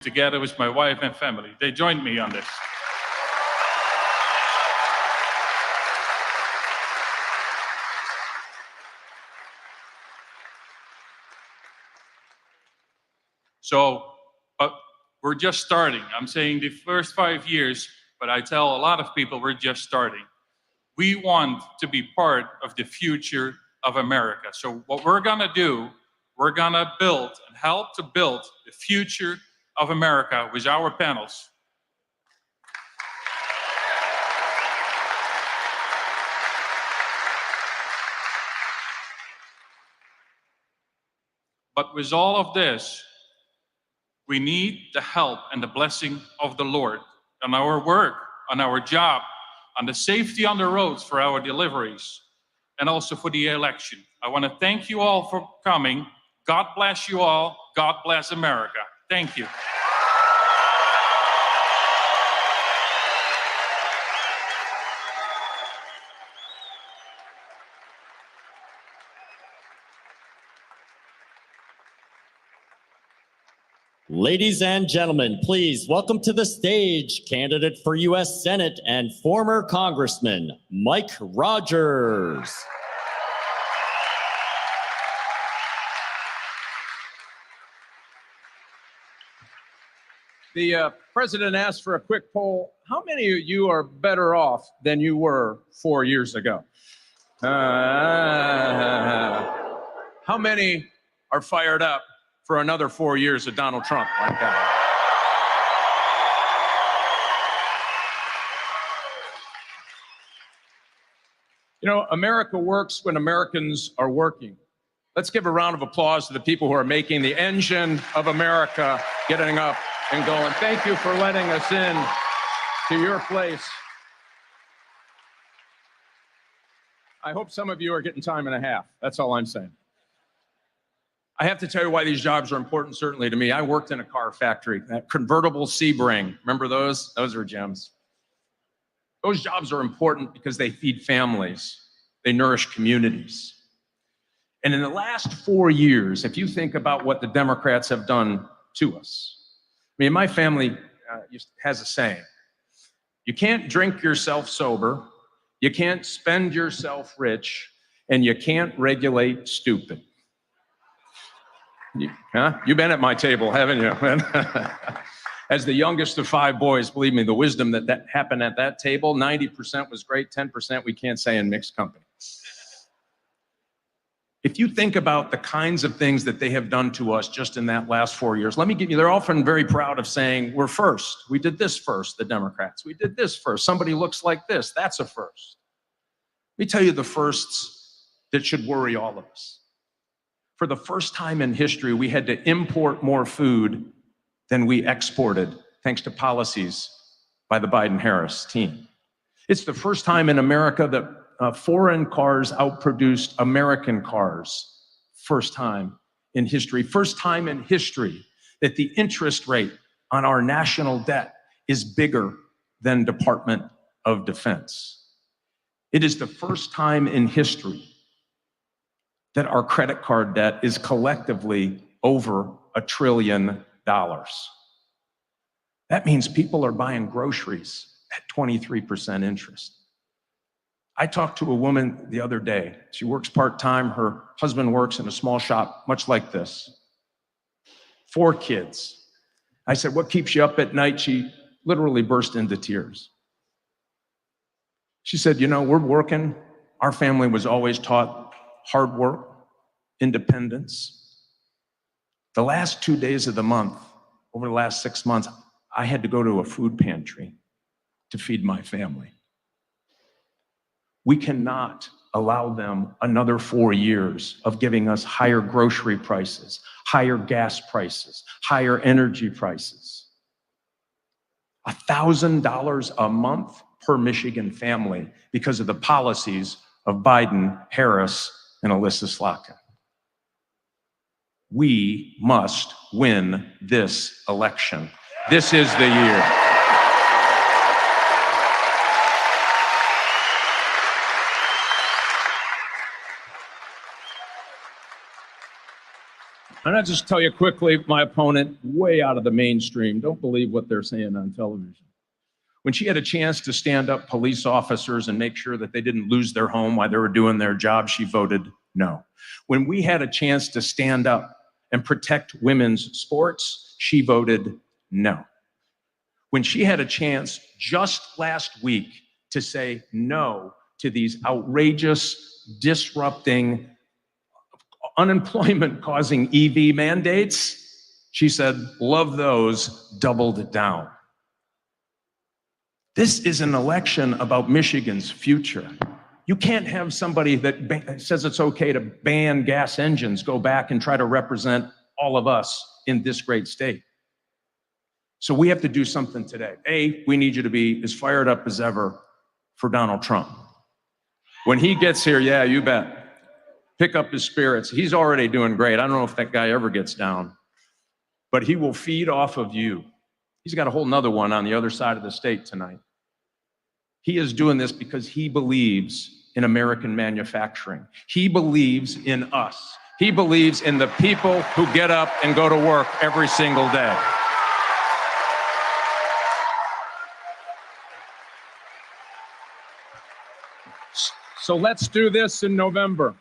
together with my wife and family. They joined me on this. But we're just starting. I'm saying the first 5 years, but I tell a lot of people we're just starting. We want to be part of the future of America. So what we're gonna do, we're gonna build and help to build the future of America with our panels. But with all of this, we need the help and the blessing of the Lord on our work, on our job, on the safety on the roads for our deliveries, and also for the election. I want to thank you all for coming. God bless you all. God bless America. Thank you. Ladies and gentlemen, please welcome to the stage candidate for U.S. Senate and former Congressman Mike Rogers. The president asked for a quick poll. How many of you are better off than you were 4 years ago? How many are fired up for another 4 years of Donald Trump like that? You know, America works when Americans are working. Let's give a round of applause to the people who are making the engine of America getting up and going. Thank you for letting us in to your place. I hope some of you are getting time and a half. That's all I'm saying. I have to tell you why these jobs are important, certainly to me. I worked in a car factory, that convertible Sebring. Remember those? Those are gems. Those jobs are important because they feed families. They nourish communities. And in the last 4 years, if you think about what the Democrats have done to us, I mean, my family has a saying, you can't drink yourself sober, you can't spend yourself rich, and you can't regulate stupid. You've been at my table, haven't you? As the youngest of 5 boys, believe me, the wisdom that happened at that table, 90% was great, 10% we can't say in mixed company. If you think about the kinds of things that they have done to us just in that last 4 years, let me give you, they're often very proud of saying, we're first. We did this first, the Democrats. We did this first. Somebody looks like this. That's a first. Let me tell you the firsts that should worry all of us. For the first time in history, we had to import more food than we exported, thanks to policies by the Biden-Harris team. It's the first time in America that foreign cars outproduced American cars. First time in history. First time in history that the interest rate on our national debt is bigger than Department of Defense. It is the first time in history that our credit card debt is collectively over $1 trillion. That means people are buying groceries at 23% interest. I talked to a woman the other day. She works part-time. Her husband works in a small shop, much like this. 4 kids. I said, what keeps you up at night? She literally burst into tears. She said, you know, we're working. Our family was always taught hard work, independence. The last 2 days of the month, over the last 6 months, I had to go to a food pantry to feed my family. We cannot allow them another 4 years of giving us higher grocery prices, higher gas prices, higher energy prices. $1,000 a month per Michigan family because of the policies of Biden, Harris, and Alyssa Slotkin. We must win this election. This is the year. And I'll just tell you quickly, my opponent, way out of the mainstream. Don't believe what they're saying on television. When she had a chance to stand up police officers and make sure that they didn't lose their home while they were doing their job, she voted no. When we had a chance to stand up and protect women's sports, she voted no. When she had a chance just last week to say no to these outrageous, disrupting, unemployment-causing EV mandates, she said, love those, doubled down. This is an election about Michigan's future. You can't have somebody that says it's okay to ban gas engines go back and try to represent all of us in this great state. So we have to do something today. A, we need you to be as fired up as ever for Donald Trump. When he gets here, yeah, you bet. Pick up his spirits. He's already doing great. I don't know if that guy ever gets down, but he will feed off of you. He's got a whole nother one on the other side of the state tonight. He is doing this because he believes in American manufacturing. He believes in us. He believes in the people who get up and go to work every single day. So let's do this in November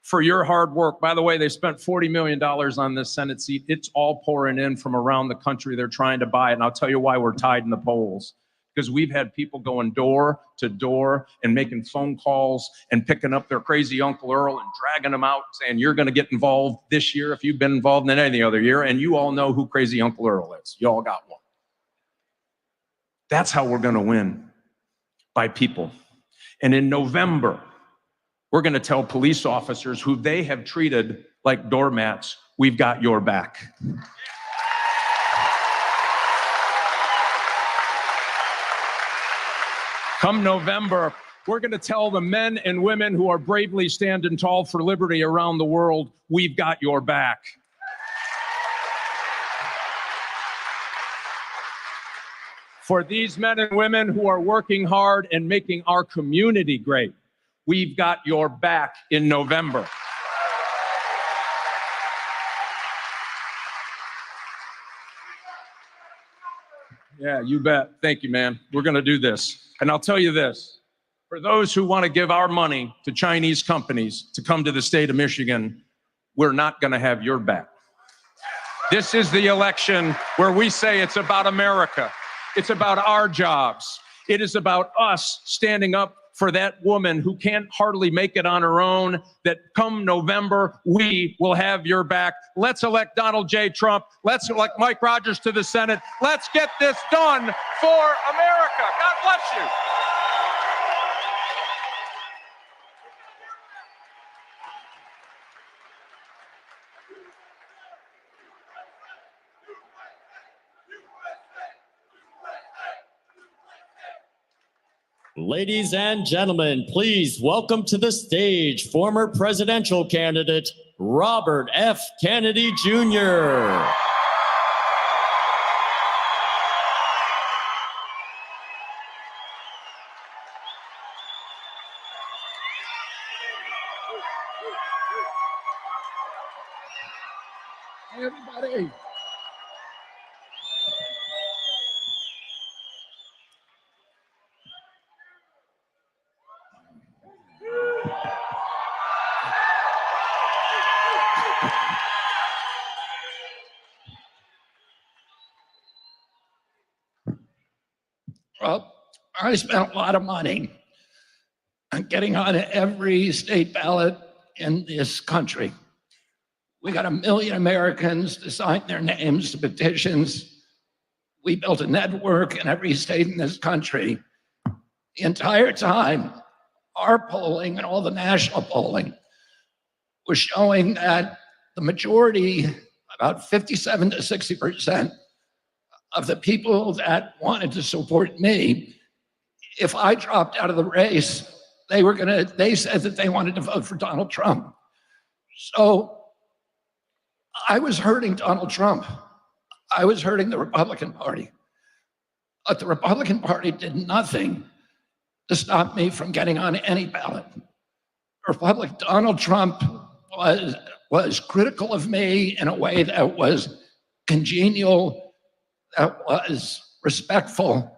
for your hard work. By the way, they spent $40 million on this Senate seat. It's all pouring in from around the country. They're trying to buy it. And I'll tell you why we're tied in the polls. Because we've had people going door to door and making phone calls and picking up their crazy Uncle Earl and dragging them out saying, you're going to get involved this year if you've been involved in any other year. And you all know who crazy Uncle Earl is. You all got one. That's how we're going to win, by people. And in November, we're going to tell police officers who they have treated like doormats, we've got your back. Come November, we're going to tell the men and women who are bravely standing tall for liberty around the world, we've got your back. For these men and women who are working hard and making our community great, we've got your back in November. Yeah, you bet. Thank you, man. We're going to do this. And I'll tell you this, for those who want to give our money to Chinese companies to come to the state of Michigan, we're not going to have your back. This is the election where we say it's about America. It's about our jobs. It is about us standing up for that woman who can't hardly make it on her own, that come November, we will have your back. Let's elect Donald J. Trump. Let's elect Mike Rogers to the Senate. Let's get this done for America. God bless you. Ladies and gentlemen, please welcome to the stage former presidential candidate Robert F. Kennedy Jr. Hey, everybody. Well, I spent a lot of money on getting on every state ballot in this country. We got 1 million Americans to sign their names to petitions. We built a network in every state in this country. The entire time, our polling and all the national polling was showing that the majority, about 57 to 60%, of the people that wanted to support me, if I dropped out of the race, they said that they wanted to vote for Donald Trump. So I was hurting Donald Trump. I was hurting the Republican Party. But the Republican Party did nothing to stop me from getting on any ballot. Donald Trump was critical of me in a way that was congenial, that was respectful,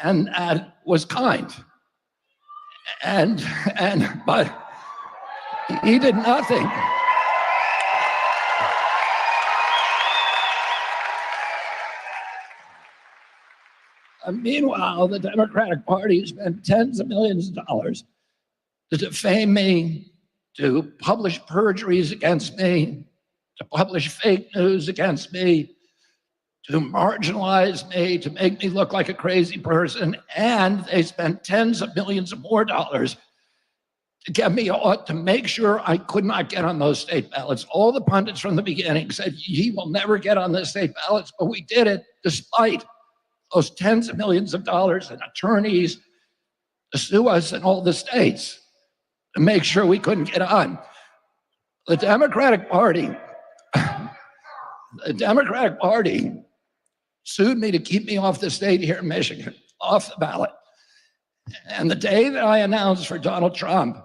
and that was kind. But he did nothing. Meanwhile, the Democratic Party spent tens of millions of dollars to defame me, to publish perjuries against me, to publish fake news against me, to marginalize me, to make me look like a crazy person. And they spent tens of millions of more dollars to get me to make sure I could not get on those state ballots. All the pundits from the beginning said, he will never get on the state ballots, but we did it despite those tens of millions of dollars and attorneys to sue us in all the states to make sure we couldn't get on. The Democratic Party sued me to keep me off the state here in Michigan, off the ballot. And the day that I announced for Donald Trump,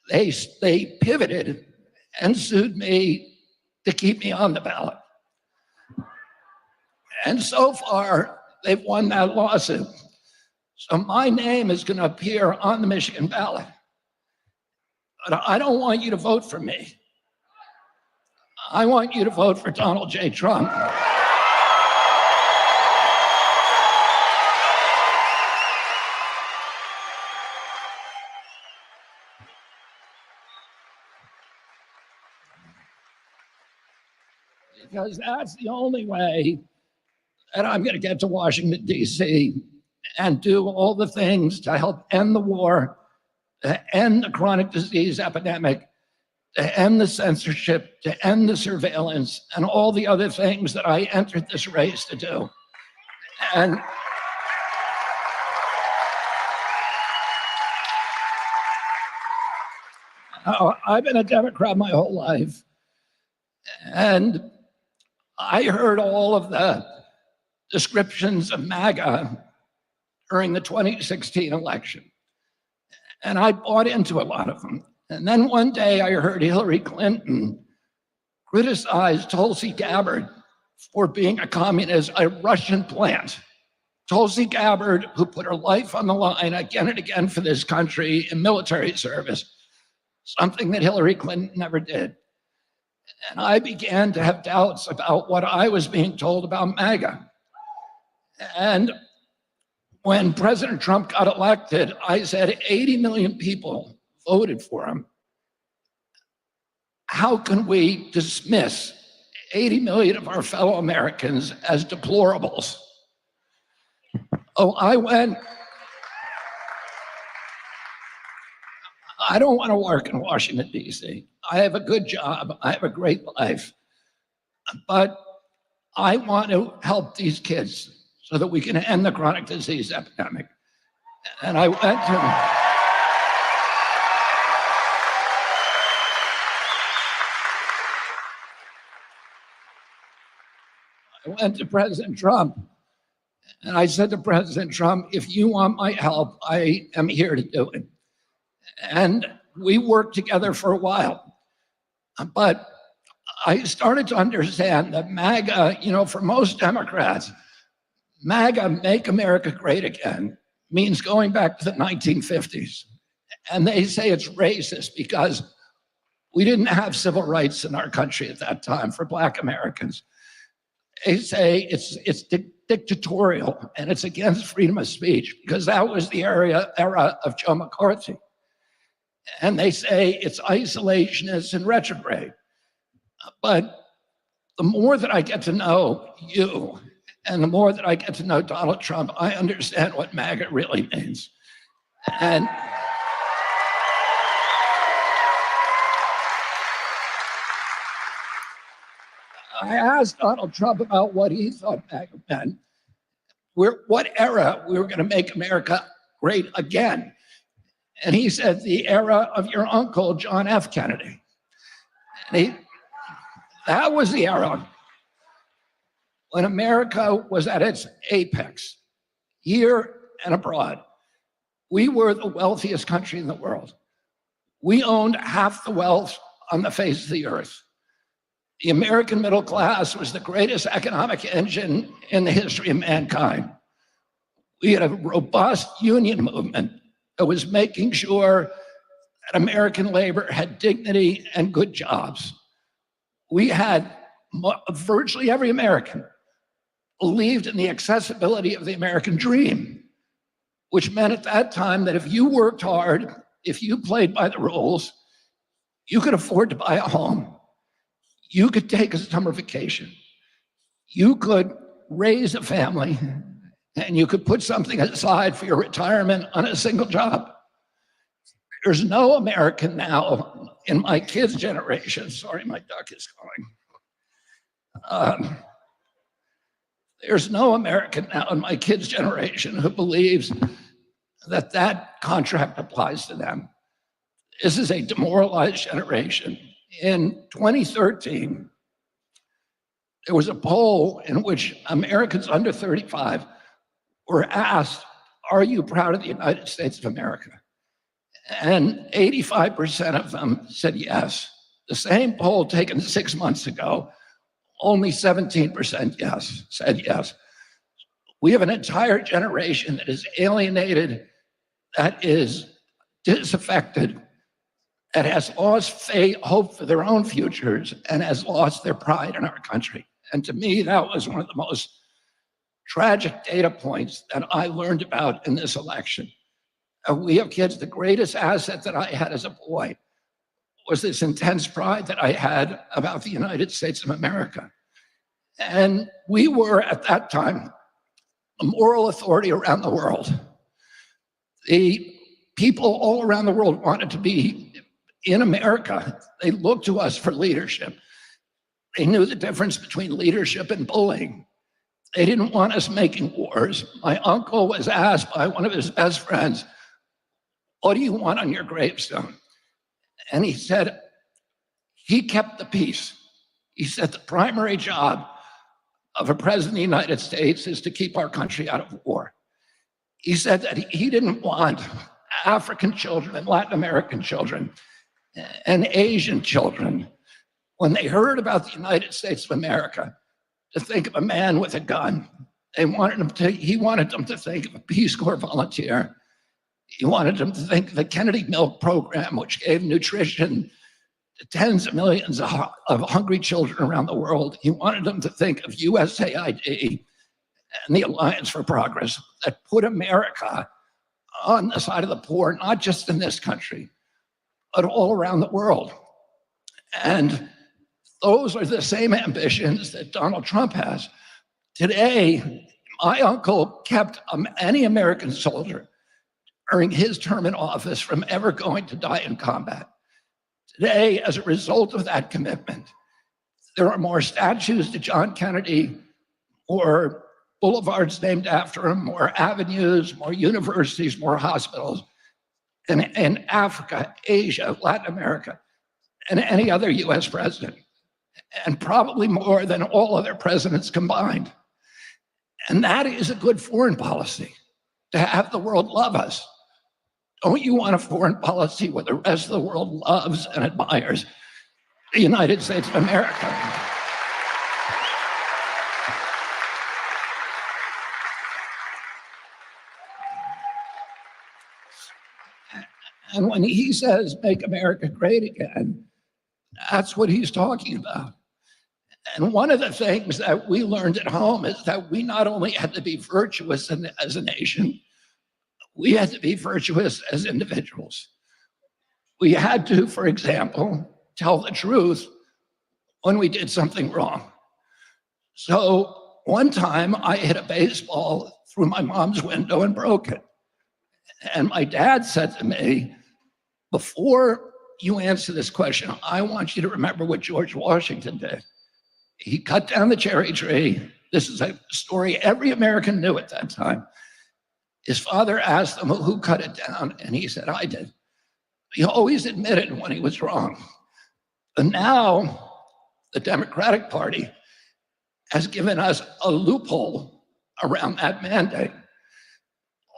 they pivoted and sued me to keep me on the ballot. And so far, they've won that lawsuit. So my name is going to appear on the Michigan ballot. But I don't want you to vote for me. I want you to vote for Donald J. Trump. Because that's the only way that I'm going to get to Washington, D.C. and do all the things to help end the war, to end the chronic disease epidemic, to end the censorship, to end the surveillance, and all the other things that I entered this race to do. And I've been a Democrat my whole life. And I heard all of the descriptions of MAGA during the 2016 election. And I bought into a lot of them. And then one day I heard Hillary Clinton criticize Tulsi Gabbard for being a communist, a Russian plant. Tulsi Gabbard, who put her life on the line again and again for this country in military service, something that Hillary Clinton never did. And I began to have doubts about what I was being told about MAGA. And when President Trump got elected, I said 80 million people voted for him. How can we dismiss 80 million of our fellow Americans as deplorables? Oh, I don't want to work in Washington, D.C. I have a good job. I have a great life. But I want to help these kids so that we can end the chronic disease epidemic. And I went to President Trump, and I said to President Trump, if you want my help, I am here to do it. And we worked together for a while. But I started to understand that MAGA, for most Democrats, MAGA, Make America Great Again, means going back to the 1950s. And they say it's racist because we didn't have civil rights in our country at that time for Black Americans. They say it's dictatorial and it's against freedom of speech because that was the era of Joe McCarthy. And they say it's isolationist and retrograde. But the more that I get to know you and the more that I get to know Donald Trump, I understand what MAGA really means. And I asked Donald Trump about what he thought MAGA meant, what era we were going to make America great again. And he said, the era of your uncle, John F. Kennedy. And that was the era when America was at its apex, here and abroad. We were the wealthiest country in the world. We owned half the wealth on the face of the earth. The American middle class was the greatest economic engine in the history of mankind. We had a robust union movement that was making sure that American labor had dignity and good jobs. We had virtually every American believed in the accessibility of the American dream, which meant at that time that if you worked hard, if you played by the rules, you could afford to buy a home. You could take a summer vacation. You could raise a family, and you could put something aside for your retirement on a single job. There's no American now in my kids' generation. Sorry, my duck is calling. There's no American now in my kids' generation who believes that that contract applies to them. This is a demoralized generation. In 2013, there was a poll in which Americans under 35 were asked, are you proud of the United States of America? And 85% of them said yes. The same poll taken 6 months ago, only 17% said yes. We have an entire generation that is alienated, that is disaffected, that has lost faith, hope for their own futures, and has lost their pride in our country. And to me, that was one of the most tragic data points that I learned about in this election. We have kids, the greatest asset that I had as a boy was this intense pride that I had about the United States of America. And we were, at that time, a moral authority around the world. The people all around the world wanted to be in America. They looked to us for leadership. They knew the difference between leadership and bullying. They didn't want us making wars. My uncle was asked by one of his best friends, what do you want on your gravestone? And he said, he kept the peace. He said, the primary job of a president of the United States is to keep our country out of war. He said that he didn't want African children and Latin American children and Asian children, when they heard about the United States of America, to think of a man with a gun. He wanted them to think of a Peace Corps volunteer. He wanted them to think of the Kennedy Milk Program, which gave nutrition to tens of millions of hungry children around the world. He wanted them to think of USAID and the Alliance for Progress that put America on the side of the poor, not just in this country, but all around the world. And those are the same ambitions that Donald Trump has. Today, my uncle kept any American soldier during his term in office from ever going to die in combat. Today, as a result of that commitment, there are more statues to John Kennedy, more boulevards named after him, more avenues, more universities, more hospitals in Africa, Asia, Latin America, and any other US president, and probably more than all other presidents combined. And that is a good foreign policy, to have the world love us. Don't you want a foreign policy where the rest of the world loves and admires the United States of America? And when he says, make America great again, that's what he's talking about. And one of the things that we learned at home is that we not only had to be virtuous as a nation, we had to be virtuous as individuals. We had to, for example, tell the truth when we did something wrong. So one time I hit a baseball through my mom's window and broke it. And my dad said to me, before you answer this question, I want you to remember what George Washington did. He cut down the cherry tree. This is a story every American knew at that time. His father asked him who cut it down, and he said, I did. He always admitted when he was wrong. And now the Democratic Party has given us a loophole around that mandate.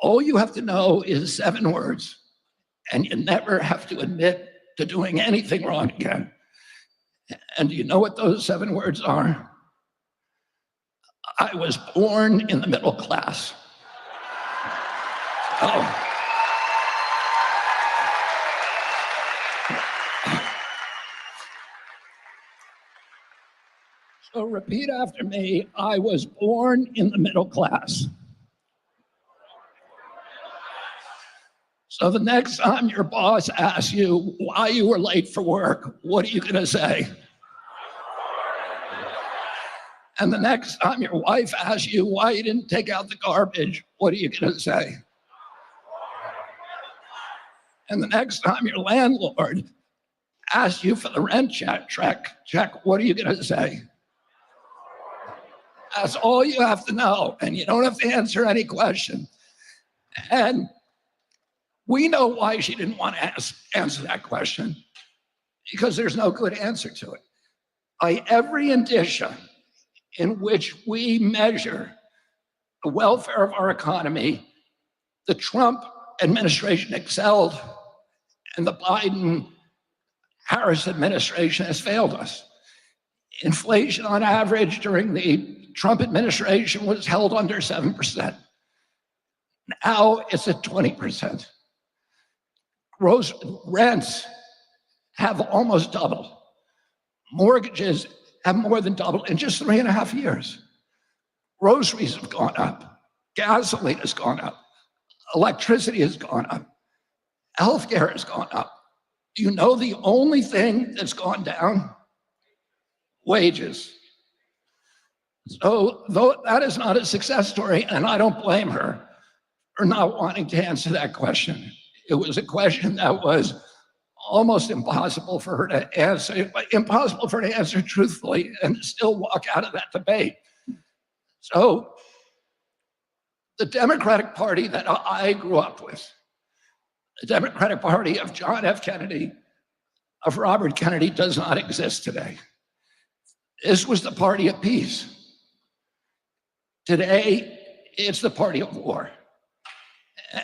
All you have to know is 7 words, and you never have to admit to doing anything wrong again. And do you know what those 7 words are? I was born in the middle class. Oh. So repeat after me. I was born in the middle class. So the next time your boss asks you why you were late for work, what are you going to say? And the next time your wife asks you why you didn't take out the garbage, what are you going to say? And the next time your landlord asks you for the rent check, what are you going to say? That's all you have to know, and you don't have to answer any question. And we know why she didn't want to answer that question, because there's no good answer to it. By every indicia in which we measure the welfare of our economy, the Trump administration excelled, and the Biden-Harris administration has failed us. Inflation on average during the Trump administration was held under 7%. Now it's at 20%. Gross rents have almost doubled. Mortgages have more than doubled in just 3.5 years. Groceries have gone up. Gasoline has gone up. Electricity has gone up. Healthcare has gone up. Do you know the only thing that's gone down? Wages. So though that is not a success story, and I don't blame her for not wanting to answer that question. It was a question that was almost impossible for her to answer, impossible for her to answer truthfully and still walk out of that debate. So the Democratic Party that I grew up with, the Democratic Party of John F. Kennedy, of Robert Kennedy, does not exist today. This was the party of peace. Today, it's the party of war.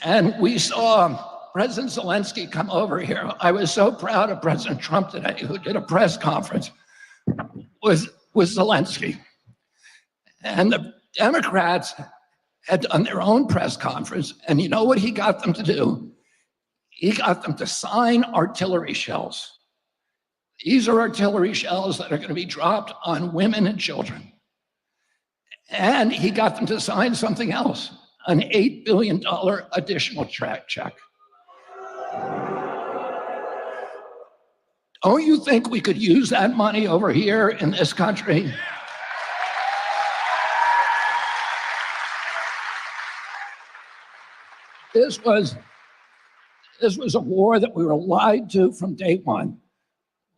And we saw President Zelensky come over here. I was so proud of President Trump today, who did a press conference with Zelensky. And the Democrats had done their own press conference. And you know what he got them to do? He got them to sign artillery shells. These are artillery shells that are going to be dropped on women and children. And he got them to sign something else, an $8 billion additional check. Don't you think we could use that money over here in this country? This was a war that we were lied to from day one.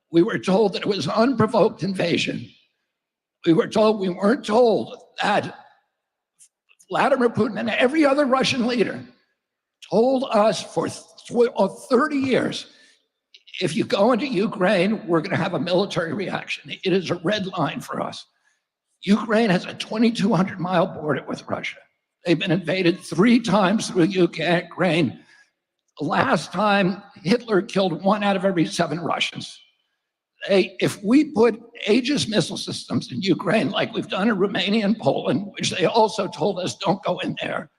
We were told that it was unprovoked invasion. We weren't told that Vladimir Putin and every other Russian leader told us for 30 years, if you go into Ukraine, we're going to have a military reaction. It is a red line for us. Ukraine has a 2,200-mile border with Russia. They've been invaded 3 times through Ukraine. The last time, Hitler killed 1 out of every 7 Russians. If we put Aegis missile systems in Ukraine, like we've done in Romania and Poland, which they also told us don't go in there,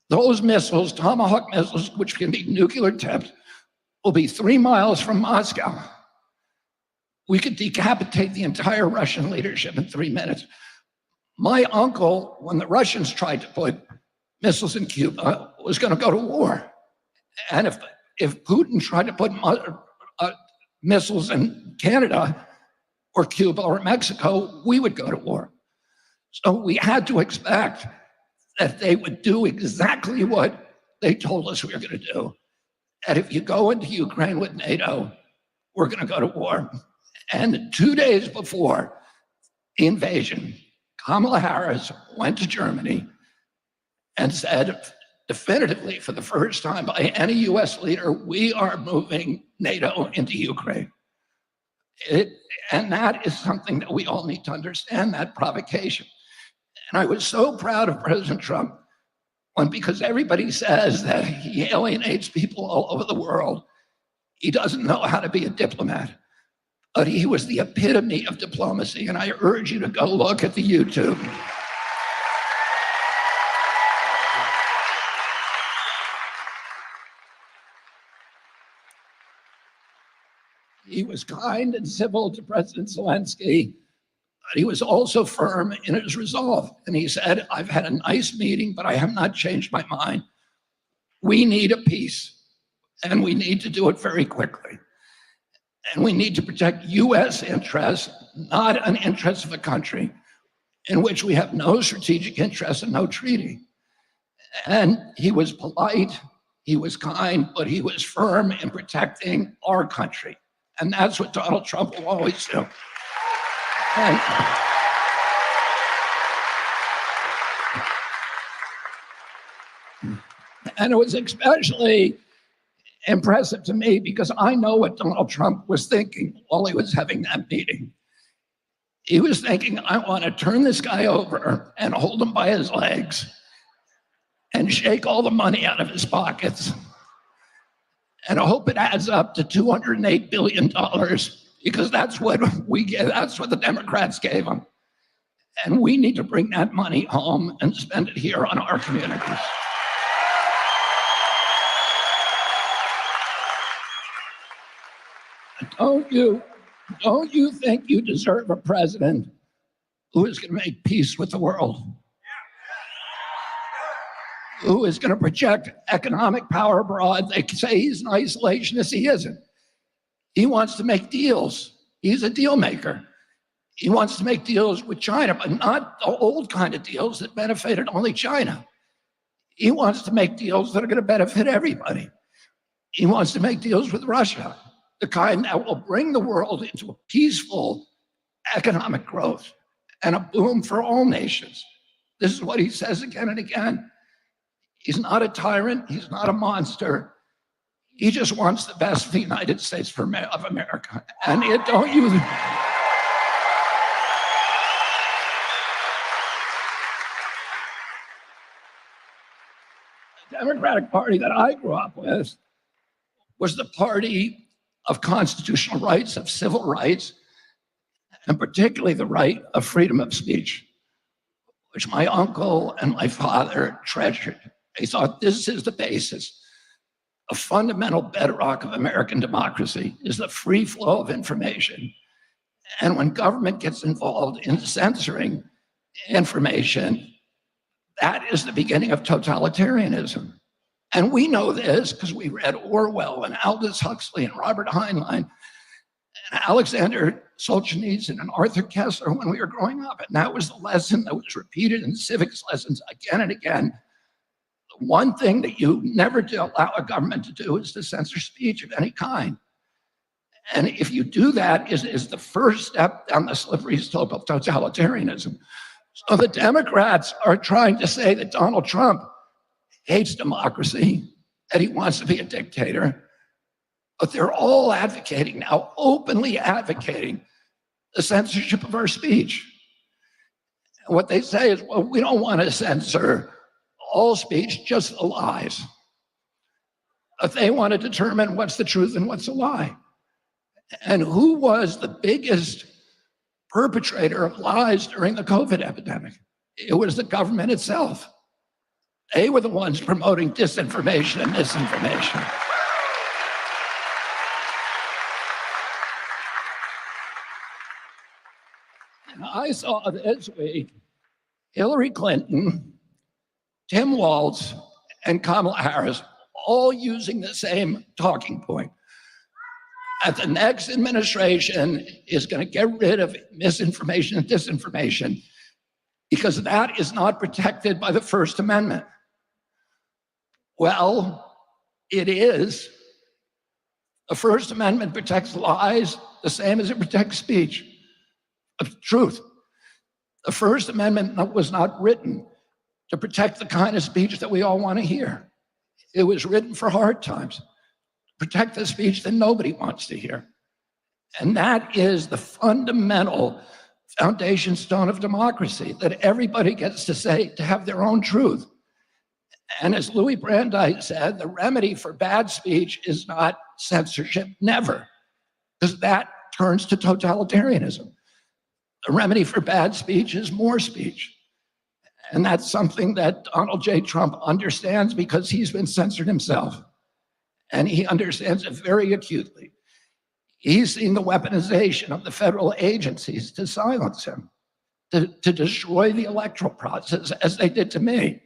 those missiles, Tomahawk missiles, which can be nuclear tipped, will be 3 miles from Moscow. We could decapitate the entire Russian leadership in 3 minutes. My uncle, when the Russians tried to put missiles in Cuba, was going to go to war. And if Putin tried to put missiles in Canada or Cuba or Mexico, we would go to war. So we had to expect that they would do exactly what they told us we were going to do. And if you go into Ukraine with NATO, we're going to go to war. And 2 days before the invasion, Kamala Harris went to Germany and said definitively, for the first time by any US leader, we are moving NATO into Ukraine. And that is something that we all need to understand, that provocation. And I was so proud of President Trump, because everybody says that he alienates people all over the world. He doesn't know how to be a diplomat. but he was the epitome of diplomacy, and I urge you to go look at the YouTube. He was kind and civil to President Zelensky, but he was also firm in his resolve. And he said, I've had a nice meeting, but I have not changed my mind. We need a peace, and we need to do it very quickly. And we need to protect US interests, not an interest of a country in which we have no strategic interest and no treaty. And he was polite, he was kind, but he was firm in protecting our country. And that's what Donald Trump will always do. And it was especially impressive to me because I know what Donald Trump was thinking while he was having that meeting. He was thinking, I want to turn this guy over and hold him by his legs and shake all the money out of his pockets. And I hope it adds up to $208 billion because that's what we get. That's what the Democrats gave him. And we need to bring that money home and spend it here on our communities. Don't you think you deserve a president who is going to make peace with the world? Who is going to project economic power abroad? They say he's an isolationist. He isn't. He wants to make deals. He's a deal maker. He wants to make deals with China, but not the old kind of deals that benefited only China. He wants to make deals that are going to benefit everybody. He wants to make deals with Russia, the kind that will bring the world into a peaceful economic growth and a boom for all nations. This is what he says again and again. He's not a tyrant. He's not a monster. He just wants the best for the United States of America. And it don't use it. The Democratic Party that I grew up with was the party of constitutional rights, of civil rights, and particularly the right of freedom of speech, which my uncle and my father treasured. They thought this is the basis, a fundamental bedrock of American democracy is the free flow of information. And when government gets involved in censoring information, that is the beginning of totalitarianism. And we know this because we read Orwell and Aldous Huxley and Robert Heinlein and Alexander Solzhenitsyn and Arthur Kessler when we were growing up. And that was the lesson that was repeated in civics lessons again and again. The one thing that you never allow a government to do is to censor speech of any kind. And if you do that, is the first step down the slippery slope of totalitarianism. So the Democrats are trying to say that Donald Trump hates democracy, that he wants to be a dictator, but they're all advocating now, openly advocating the censorship of our speech. And what they say is, well, we don't want to censor all speech, just the lies. But they want to determine what's the truth and what's a lie. And who was the biggest perpetrator of lies during the COVID epidemic? It was the government itself. They were the ones promoting disinformation and misinformation. And I saw this week Hillary Clinton, Tim Walz, and Kamala Harris all using the same talking point. That the next administration is going to get rid of misinformation and disinformation because that is not protected by the First Amendment. Well, it is. The First Amendment protects lies the same as it protects speech of truth. The First Amendment was not written to protect the kind of speech that we all want to hear. It was written for hard times, protect the speech that nobody wants to hear. And that is the fundamental foundation stone of democracy, that everybody gets to say, to have their own truth. And as Louis Brandeis said, the remedy for bad speech is not censorship, never, because that turns to totalitarianism. The remedy for bad speech is more speech. And that's something that Donald J. Trump understands because he's been censored himself. And he understands it very acutely. He's seen the weaponization of the federal agencies to silence him, to destroy the electoral process, as they did to me.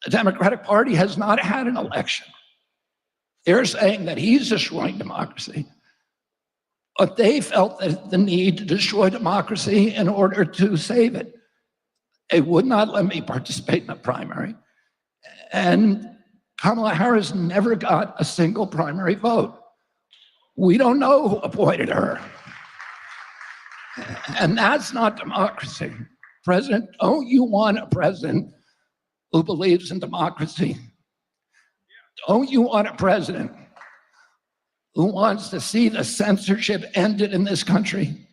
The Democratic Party has not had an election. They're saying that he's destroying democracy, but they felt the need to destroy democracy in order to save it. They would not let me participate in the primary. And Kamala Harris never got a single primary vote. We don't know who appointed her. And that's not democracy. President, don't you want a president who believes in democracy? Don't you want a president who wants to see the censorship ended in this country?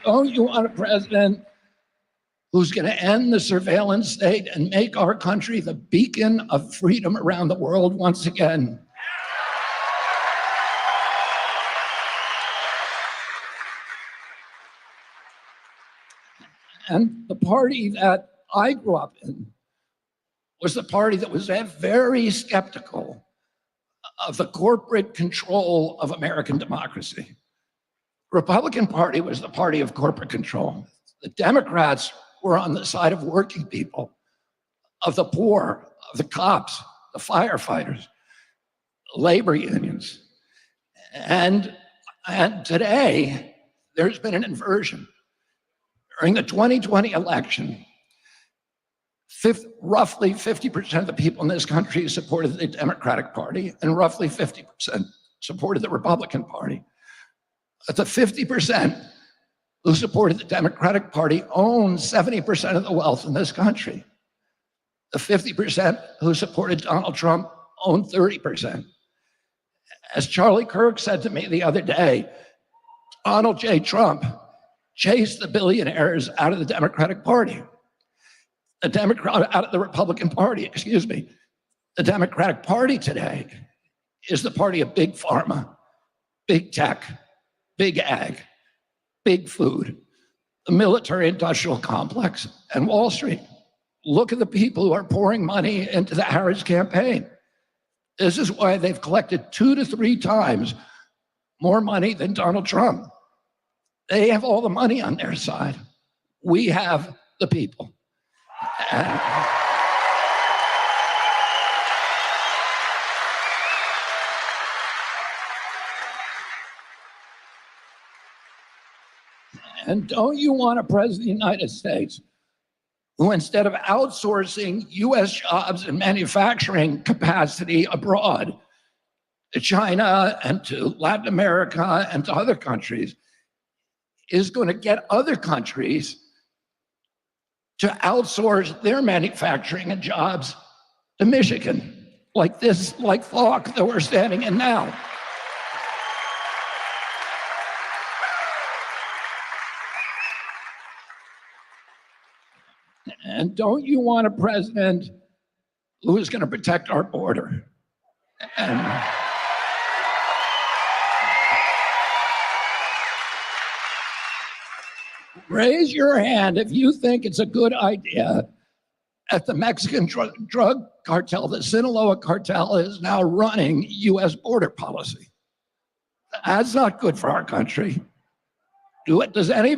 Don't you want a president who's going to end the surveillance state and make our country the beacon of freedom around the world once again? And the party that I grew up in was the party that was very skeptical of the corporate control of American democracy. Republican Party was the party of corporate control. The Democrats were on the side of working people, of the poor, of the cops, the firefighters, labor unions. And today, there's been an inversion. During the 2020 election, roughly 50% of the people in this country supported the Democratic Party, and roughly 50% supported the Republican Party. But the 50% who supported the Democratic Party own 70% of the wealth in this country. The 50% who supported Donald Trump own 30%. As Charlie Kirk said to me the other day, Donald J. Trump chased the billionaires out of the Democratic Party. Out of the Republican Party, excuse me. The Democratic Party today is the party of big pharma, big tech, big ag, big food, the military industrial complex, and Wall Street. Look at the people who are pouring money into the Harris campaign. This is why they've collected 2 to 3 times more money than Donald Trump. They have all the money on their side. We have the people. And don't you want a president of the United States who, instead of outsourcing US jobs and manufacturing capacity abroad to China and to Latin America and to other countries, is going to get other countries to outsource their manufacturing and jobs to Michigan, like Falk that we're standing in now. And don't you want a president who is going to protect our border? And raise your hand if you think it's a good idea that the Mexican drug cartel, the Sinaloa cartel, is now running US border policy. That's not good for our country. Do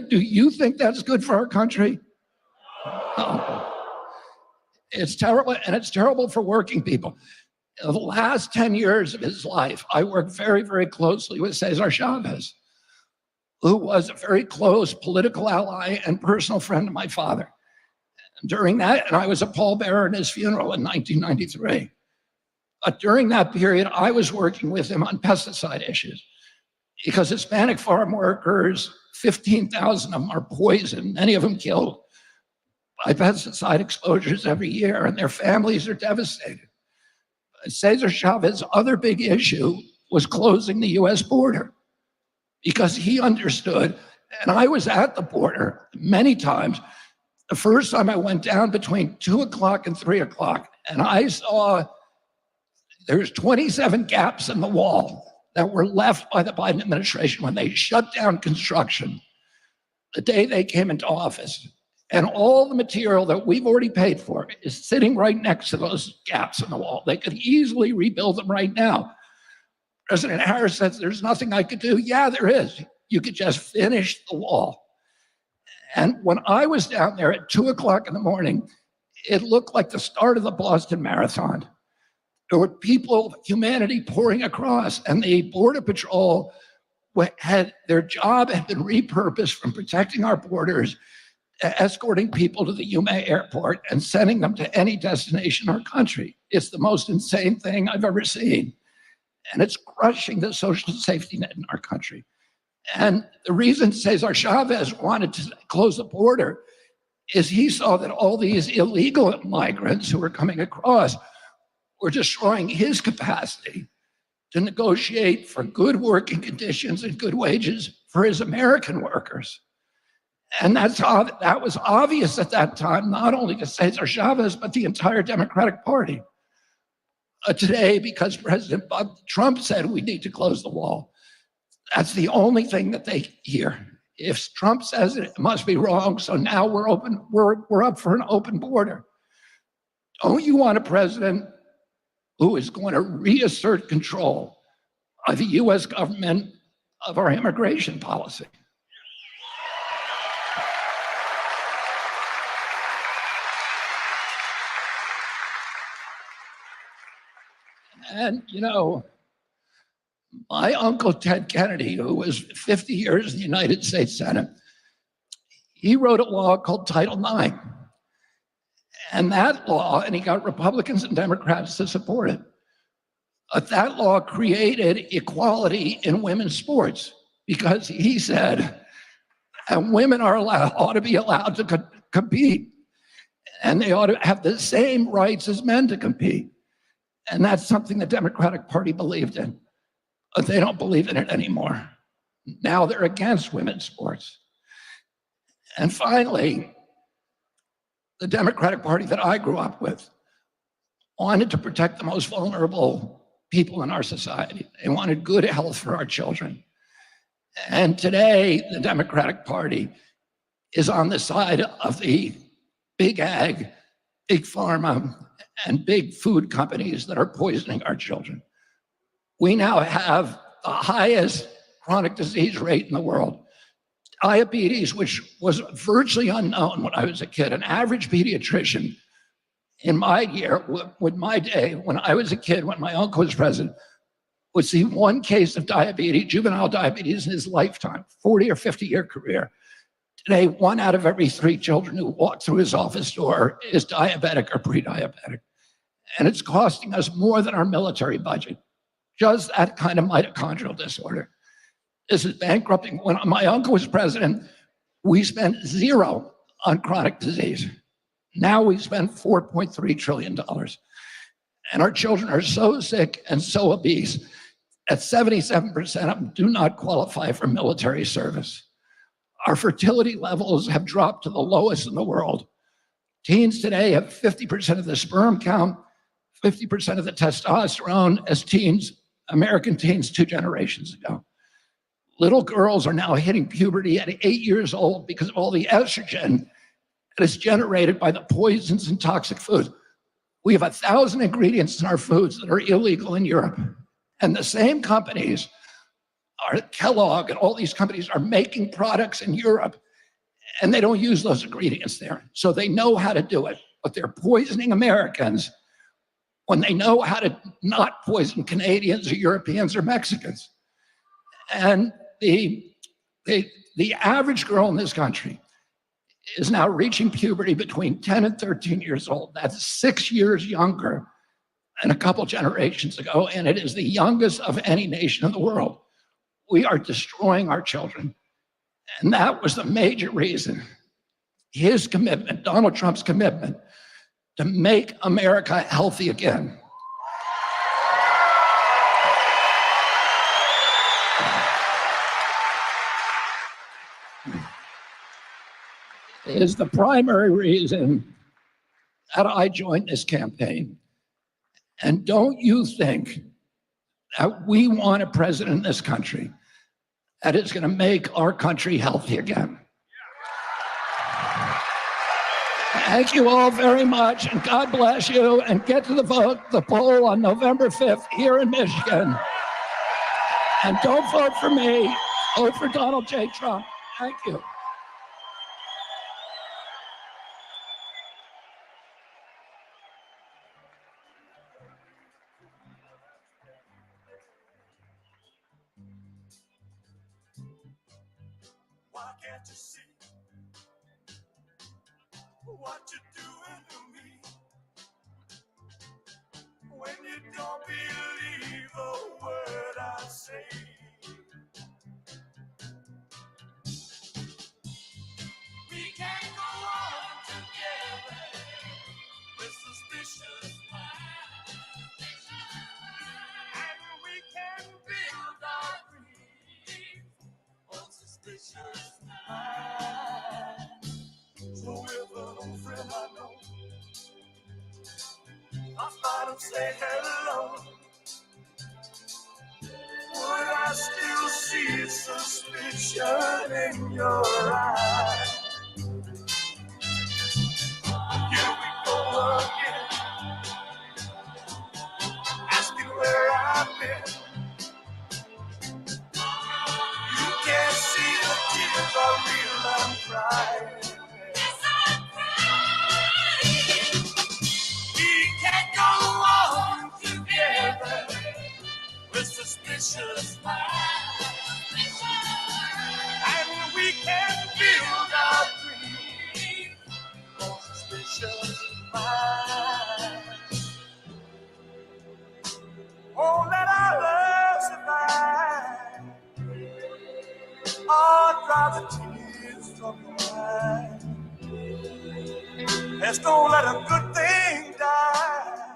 you think that's good for our country? No. It's terrible, and it's terrible for working people. In the last 10 years of his life, I worked very, very closely with Cesar Chavez, who was a very close political ally and personal friend of my father. During that, and I was a pallbearer in his funeral in 1993. But during that period, I was working with him on pesticide issues because Hispanic farm workers, 15,000 of them are poisoned, many of them killed by pesticide exposures every year, and their families are devastated. Cesar Chavez's other big issue was closing the US border because he understood, and I was at the border many times. The first time I went down between 2 o'clock and 3 o'clock, And I saw there's 27 gaps in the wall that were left by the Biden administration when they shut down construction the day they came into office. And all the material that we've already paid for is sitting right next to those gaps in the wall. They could easily rebuild them right now. President Harris says there's nothing I could do. Yeah, there is. You could just finish the wall. And when I was down there at 2:00 in the morning, it looked like the start of the Boston Marathon. There were people, humanity pouring across, and the Border Patrol had their job had been repurposed from protecting our borders, escorting people to the Yuma airport and sending them to any destination in our country. It's the most insane thing I've ever seen. And it's crushing the social safety net in our country. And the reason Cesar Chavez wanted to close the border is he saw that all these illegal migrants who were coming across were destroying his capacity to negotiate for good working conditions and good wages for his American workers. And that was obvious at that time, not only to Cesar Chavez, but the entire Democratic Party. Today, because President Trump said we need to close the wall, that's the only thing that they hear. If Trump says it, it must be wrong. So now we're open. We're up for an open border. Don't you want a president who is going to reassert control of the U.S. government, of our immigration policy? And, you know, my uncle Ted Kennedy, who was 50 years in the United States Senate, he wrote a law called Title IX. And that law, and he got Republicans and Democrats to support it, but that law created equality in women's sports because he said, and women ought to be allowed to compete, and they ought to have the same rights as men to compete. And that's something the Democratic Party believed in, but they don't believe in it anymore. Now they're against women's sports. And finally, the Democratic Party that I grew up with wanted to protect the most vulnerable people in our society. They wanted good health for our children. And today, the Democratic Party is on the side of the big ag, big pharma, and big food companies that are poisoning our children. We now have the highest chronic disease rate in the world. Diabetes, which was virtually unknown when I was a kid, an average pediatrician in my year, with my day, when I was a kid, when my uncle was president, would see one case of diabetes, juvenile diabetes in his lifetime, 40 or 50-year career. Today, 1 out of every 3 children who walk through his office door is diabetic or pre-diabetic. And it's costing us more than our military budget. Just that kind of mitochondrial disorder. This is bankrupting. When my uncle was president, we spent 0 on chronic disease. Now we spend $4.3 trillion. And our children are so sick and so obese that 77% of them do not qualify for military service. Our fertility levels have dropped to the lowest in the world. Teens today have 50% of the sperm count, 50% of the testosterone as teens, American teens 2 generations ago. Little girls are now hitting puberty at 8 years old because of all the estrogen that is generated by the poisons and toxic foods. We have 1,000 ingredients in our foods that are illegal in Europe. And the same companies, Kellogg and all these companies, are making products in Europe, and they don't use those ingredients there. So they know how to do it, but they're poisoning Americans when they know how to not poison Canadians or Europeans or Mexicans. And the average girl in this country is now reaching puberty between 10 and 13 years old. That's 6 years younger than a couple generations ago, and it is the youngest of any nation in the world. We are destroying our children. And that was the major reason, his commitment, Donald Trump's commitment, to make America healthy again. Is the primary reason that I joined this campaign. And don't you think that we want a president in this country that is going to make our country healthy again? Thank you all very much, and God bless you, and get to the poll on November 5th here in Michigan. And don't vote for me, vote for Donald J. Trump. Thank you. Why can't you see what you're doing to me? When you don't believe a word I say. We can't go on together with suspicious minds. And we can build our dreams on suspicious minds. So if an old friend I know, I might have said hello. Would I still see suspicion in your eyes? Here we go again, asking where I've been. You can't see the tears are real, I'm crying. We can't go on together with suspicious minds. And we can build our dreams on suspicious minds. Oh, let our love survive. Oh, dry the tears from your eyes. Let's don't let a good thing die.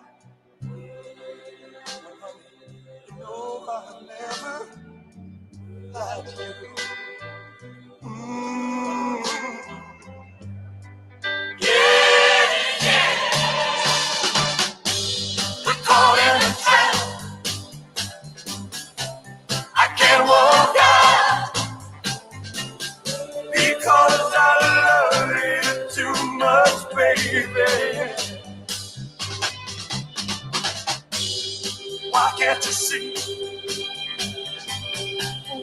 You know I'll never lie to you. We're caught in a trap. I can't walk out because I love you too much, baby. Why can't you see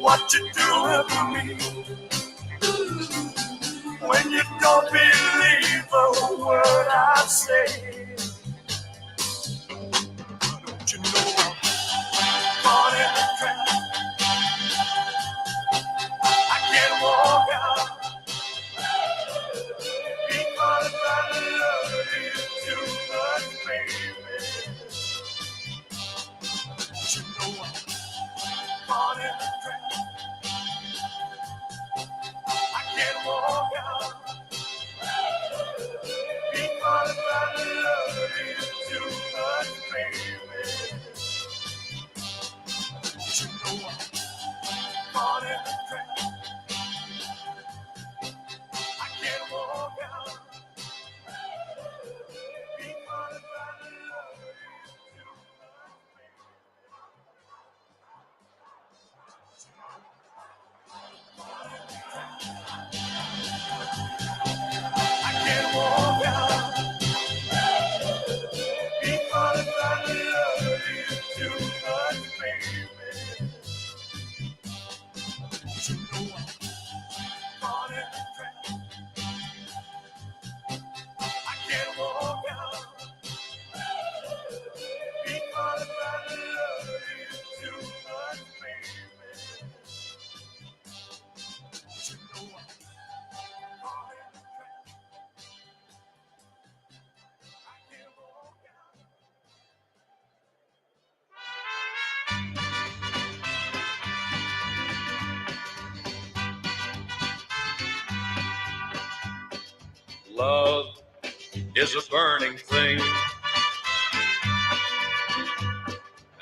what you're doing to me? When you don't believe a word I say. Don't you know I'm caught in a trap? I can't walk out because I love you too much, baby. Don't you know I'm caught in a trap? I can't walk out because I love you too much, baby. Don't you know I'm caught in a trap? I can't walk out because I love you too much, baby. I can't walk out because I love you too much, baby. Don't you know I'm caught in a trap? I can't walk out because I love you too much, baby. Don't you know I'm caught in a trap? I can't walk out. Love is a burning thing,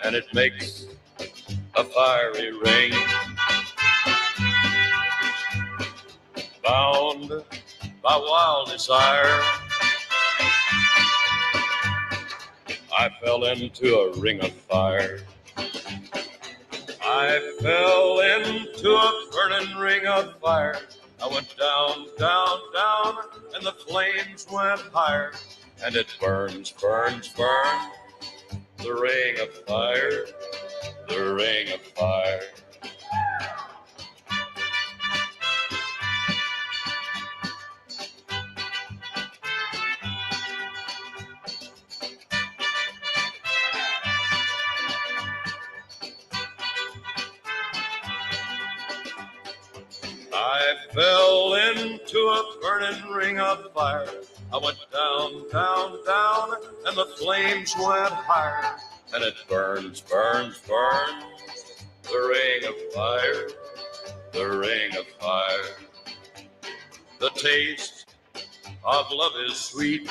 and it makes a fiery ring. Bound by wild desire, I fell into a ring of fire. I fell into a burning ring of fire. I went down, down, down, and the flames went higher. And it burns, burns, burns. The ring of fire, the ring of fire. I fell into a burning ring of fire. I went down, down, down, and the flames went higher. And it burns, burns, burns. The ring of fire, the ring of fire. The taste of love is sweet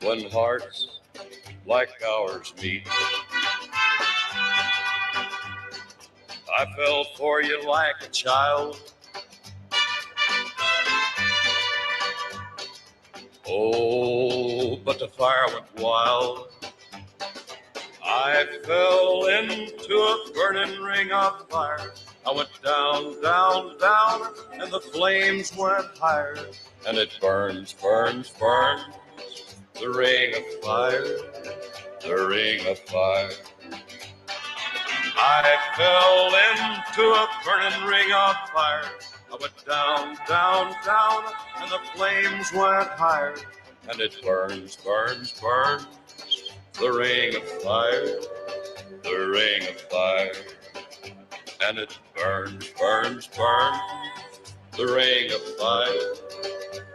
when hearts like ours meet. I fell for you like a child. Oh, but the fire went wild. I fell into a burning ring of fire. I went down, down, down, and the flames went higher. And it burns, burns, burns. The ring of fire, the ring of fire. I fell into a burning ring of fire. I went down, down, down, and the flames went higher. And it burns, burns, burns. The ring of fire, the ring of fire. And it burns, burns, burns. The ring of fire,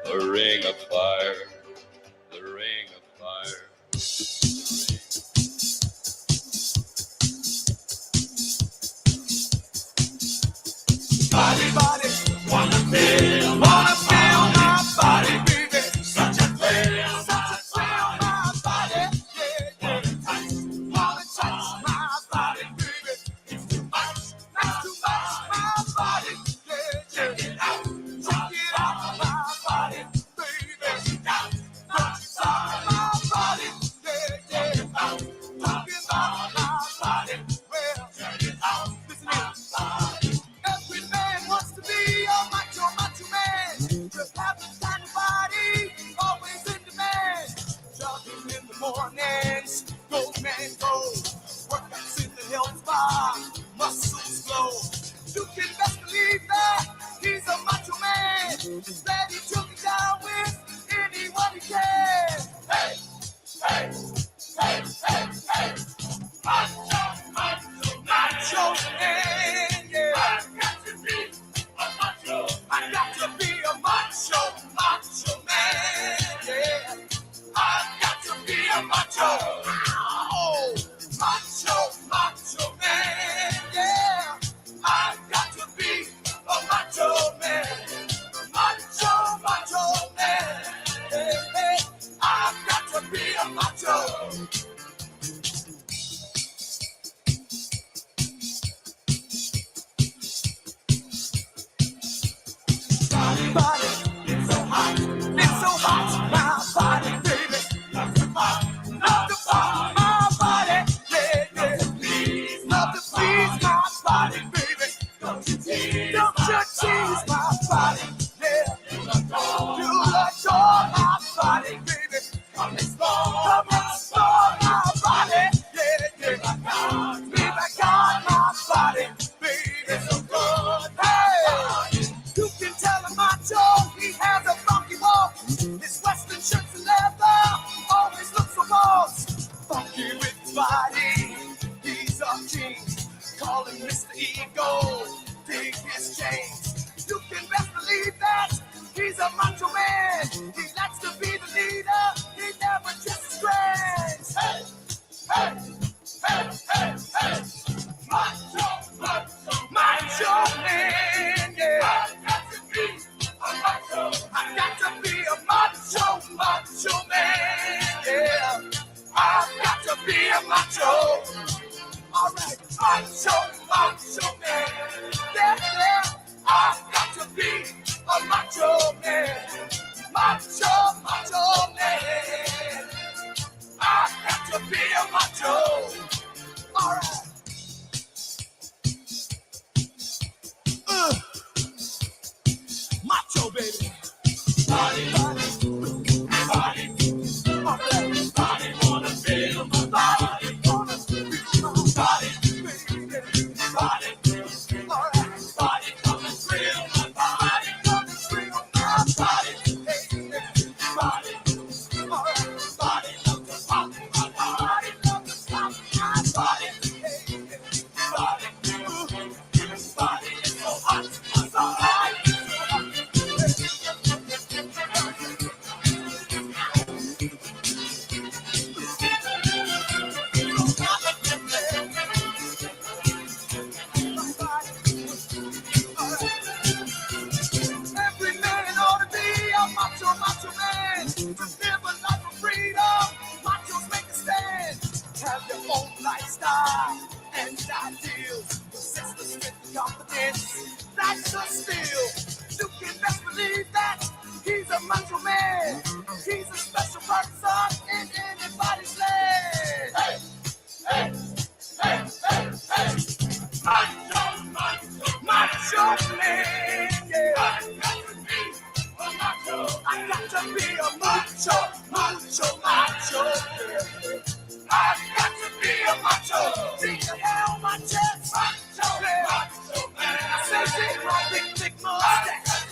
the ring of fire, the ring of fire. Body, body, wanna feel my body, baby. Such a thrill, my body, yeah, yeah. Wanna touch my body, baby. It's too much, my body, yeah, yeah. Check it out my body, baby. Touch my body, yeah, yeah. Talking about my body, well, check it out, listen here. Every man wants to be a macho, macho man. To have the kind of body, always in demand. Jogging in the mornings, goes man goes. Workouts in the health spa, muscles glow. You can best believe that he's a macho man. Ready to be down with anyone he can. Hey, hey, hey, hey, hey. Macho, macho, macho man, yeah. I got to be a macho man, yeah. I've got to be a macho. Oh, macho, macho man, yeah. I've got to be a macho man. Macho, macho man, hey, hey. I've got to be a macho. Body, it's so hot, my body, baby. Love to pop my body, yeah, yeah. Love to please my body, baby. Don't you tease my body, yeah. You adore my body, baby. Come explore my body, yeah, yeah. Be back on my body, baby. So good, hey. You can tell him macho, he has a funky walk. His western shirts and leather always look so boss. Funky with his body, he's a king. Call him Mr. Ego, dig his chains. You can best believe that he's a macho man. He likes to be the leader, he never just strands. Hey, hey, hey, hey, hey. Macho, macho, macho man, yeah. I got to be a macho, macho man, yeah. I've got to be a macho. All right, macho, macho man, yeah, yeah. I've got to be a macho man. Macho, macho man. got to be a macho. All right. Macho, baby. Body, body, body. Body wanna feel my body. Wanna feel my body, baby. Body, all right. Body, come and feel my body. Come and feel my body. Hey, body, all right. Body, love to pop my body. Love to pop my body. Hey, body, body is so hot. So hot. Every man ought to be a macho, macho man. To live a life of freedom, machos make a stand. Have your own lifestyle and ideals. Possess the strength and confidence. That's a steal. You can best believe that he's a macho man. He's a special person in anybody's land. Hey, hey, hey, hey, hey. Macho, macho, macho man. Yeah. I got to be a macho, macho, macho. Yeah. I got to be a macho. Take the hell my chest, macho, macho man. I say zero, big, big mustache.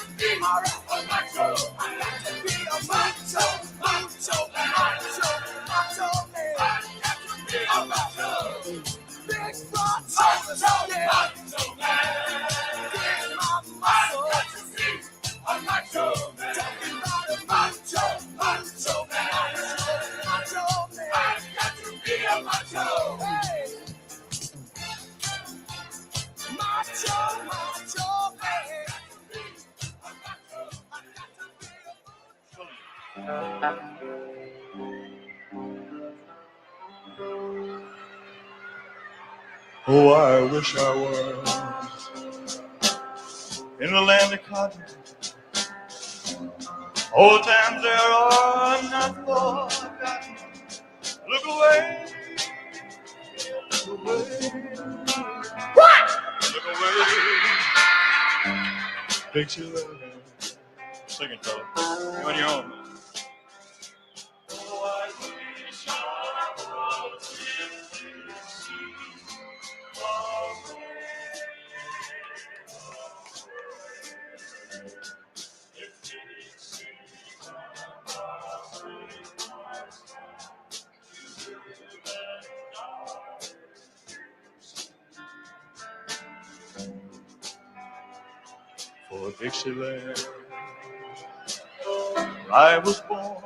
All right, macho. I got to be a macho, macho, macho, macho man. I got to be a macho. Big broad shoulders, yeah. Macho man. Here's my muscle. A macho man. Talking about a macho, macho man. Macho man. I got to be a macho. Hey. Macho, macho man. I got to be a Oh, I wish I was in the land of cotton. Old times there are not forgotten. Look away, look away. What? Look away. Dixieland. Sing it, fella. You're on your own. Oh, I wish I was in Tennessee. For Dixieland, I was born.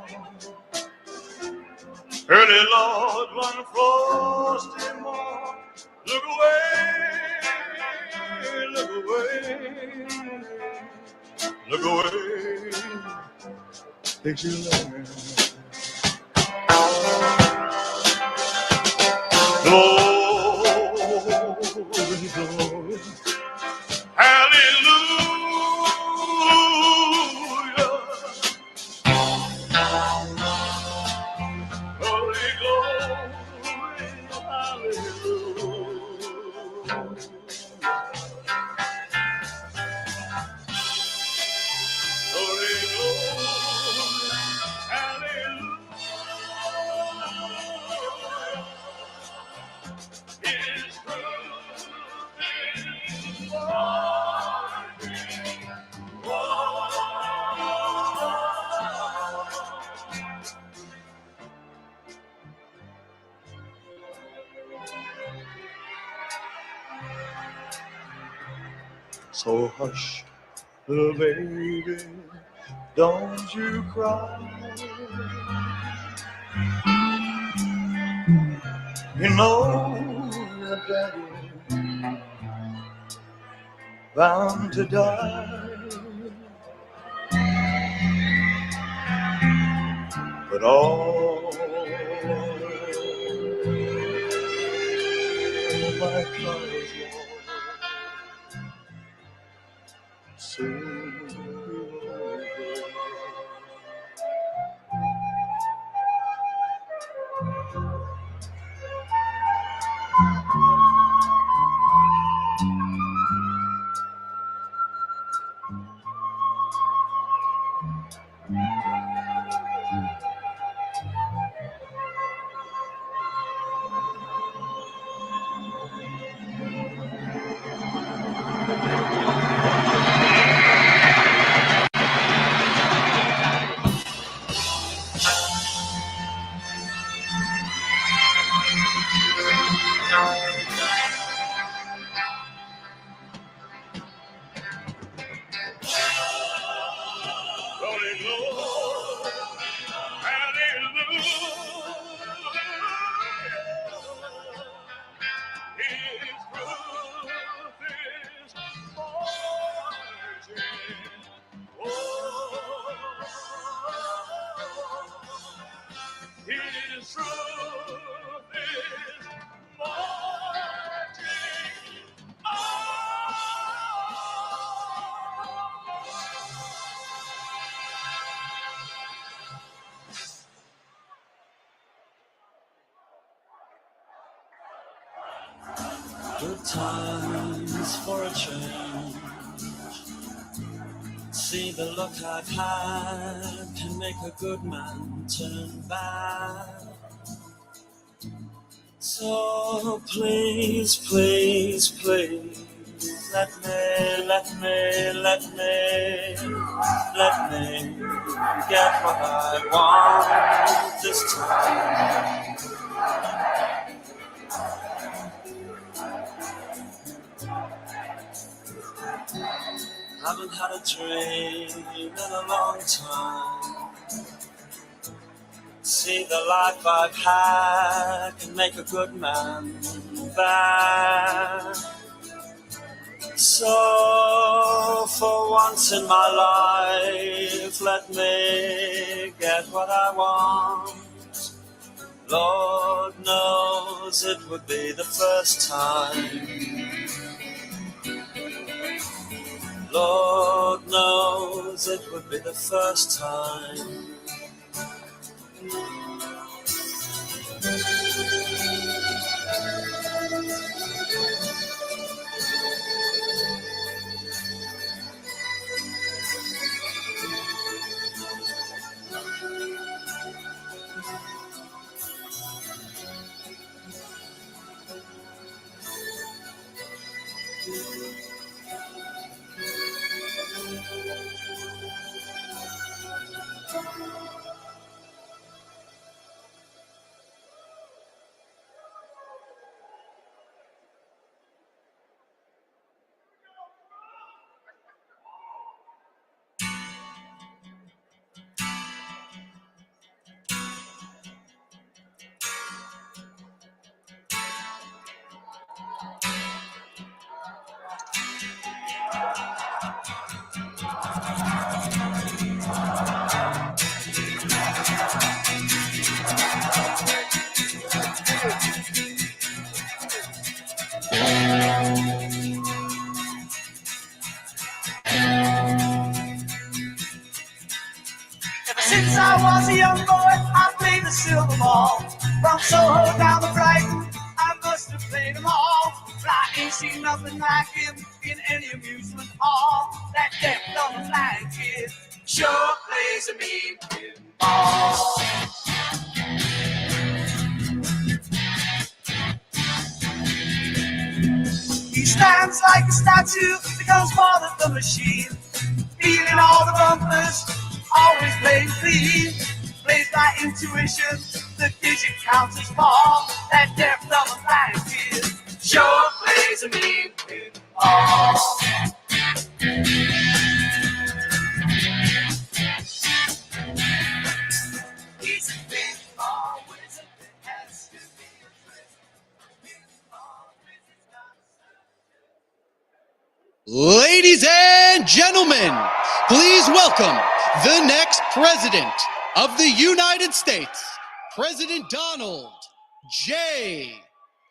Early Lord, one frosty morn. Look away, look away, look away, Dixieland. Glory, glory, hallelujah. Glory, glory, hallelujah. Glory, glory, hallelujah. His truth is so hush, little baby, don't you cry. You know that daddy bound to die, but all my troubles, Lord, soon be over. Rolling low, hallelujah. His truth is marching. Oh, His truth is marching. Good times for a change. See, the look I've had can make a good man turn bad. So please, please, please, let me get what I want this time. Haven't had a dream in a long time. See, the life I've had can make a good man bad. So for once in my life, let me get what I want. Lord knows it would be the first time. Lord knows it would be the first time. Since I was a young boy, I played the silver ball. From Soho down to Brighton, I must have played them all. But I ain't seen nothing like him in any amusement hall. That deaf, dumb, flying kid sure plays a mean pinball. He stands like a statue, becomes part of the machine. Feeling all the bumpers, always playing clean. Plays by intuition, the digit counts as ball. That deaf, dumb, and blind kid sure plays a mean pinball. He's a pinball wizard, has to be a trick. Pinball wizard's not a Ladies and gentlemen, please welcome the next president of the United States, President Donald J.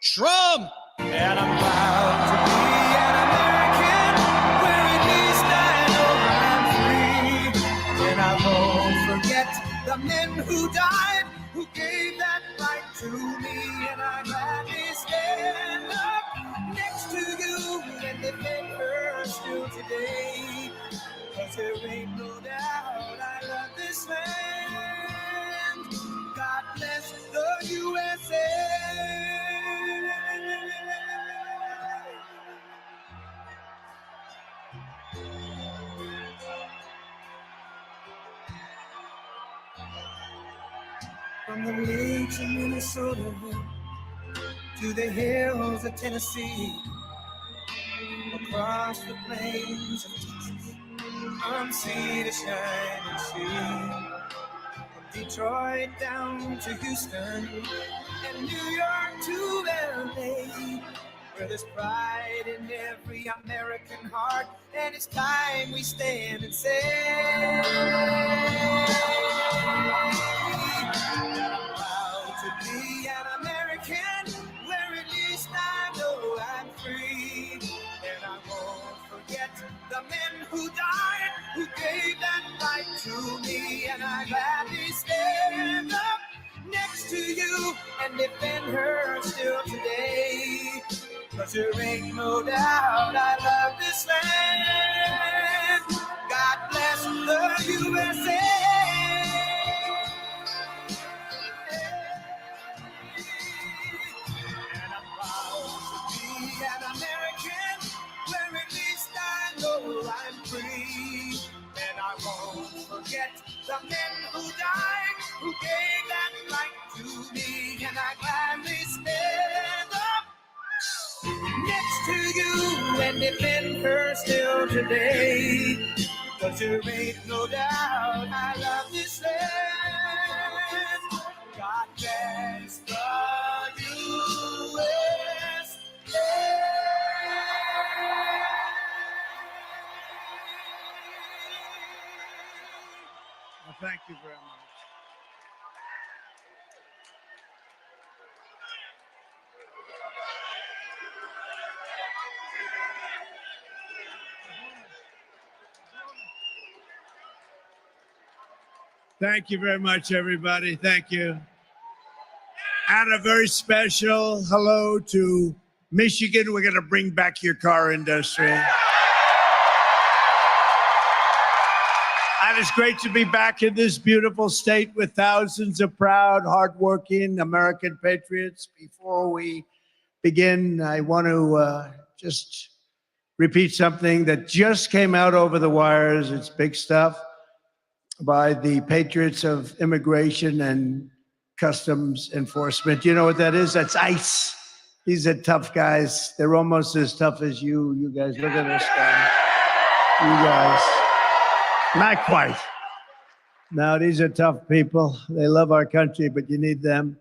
Trump. And I'm proud to be an American, where at least I know I'm free. And I won't forget the men who died, who gave that right to me. And I gladly stand up next to you From the lakes of Minnesota to the hills of Tennessee, across the plains of Texas, from sea to shining sea, from Detroit down to Houston and New York to LA, where there's pride in every American heart, and it's time we stand and say, I'm proud to be an American, where at least I know I'm free, and I won't forget the men who died, who gave that right to me, and I gladly stand up next to you and defend her still today. 'Cause there ain't no doubt I love this land. God bless the USA. And I'm proud to be an American, where at least I know I'm free. And I won't forget the men who died, who gave that right to me. And I gladly stand up next to you and defend her still today. 'Cause there ain't no doubt I love this land. God bless the USA. Well, thank you very much. Thank you very much, everybody. Thank you. And a very special hello to Michigan. We're going to bring back your car industry. And it's great to be back in this beautiful state with thousands of proud, hardworking American patriots. Before we begin, I want to just repeat something that just came out over the wires. It's big stuff, by the patriots of immigration and customs enforcement. You know what that is? That's ICE. These are tough guys. They're almost as tough as you. You guys, look at this guy. You guys. Not quite. No, these are tough people. They love our country, but you need them.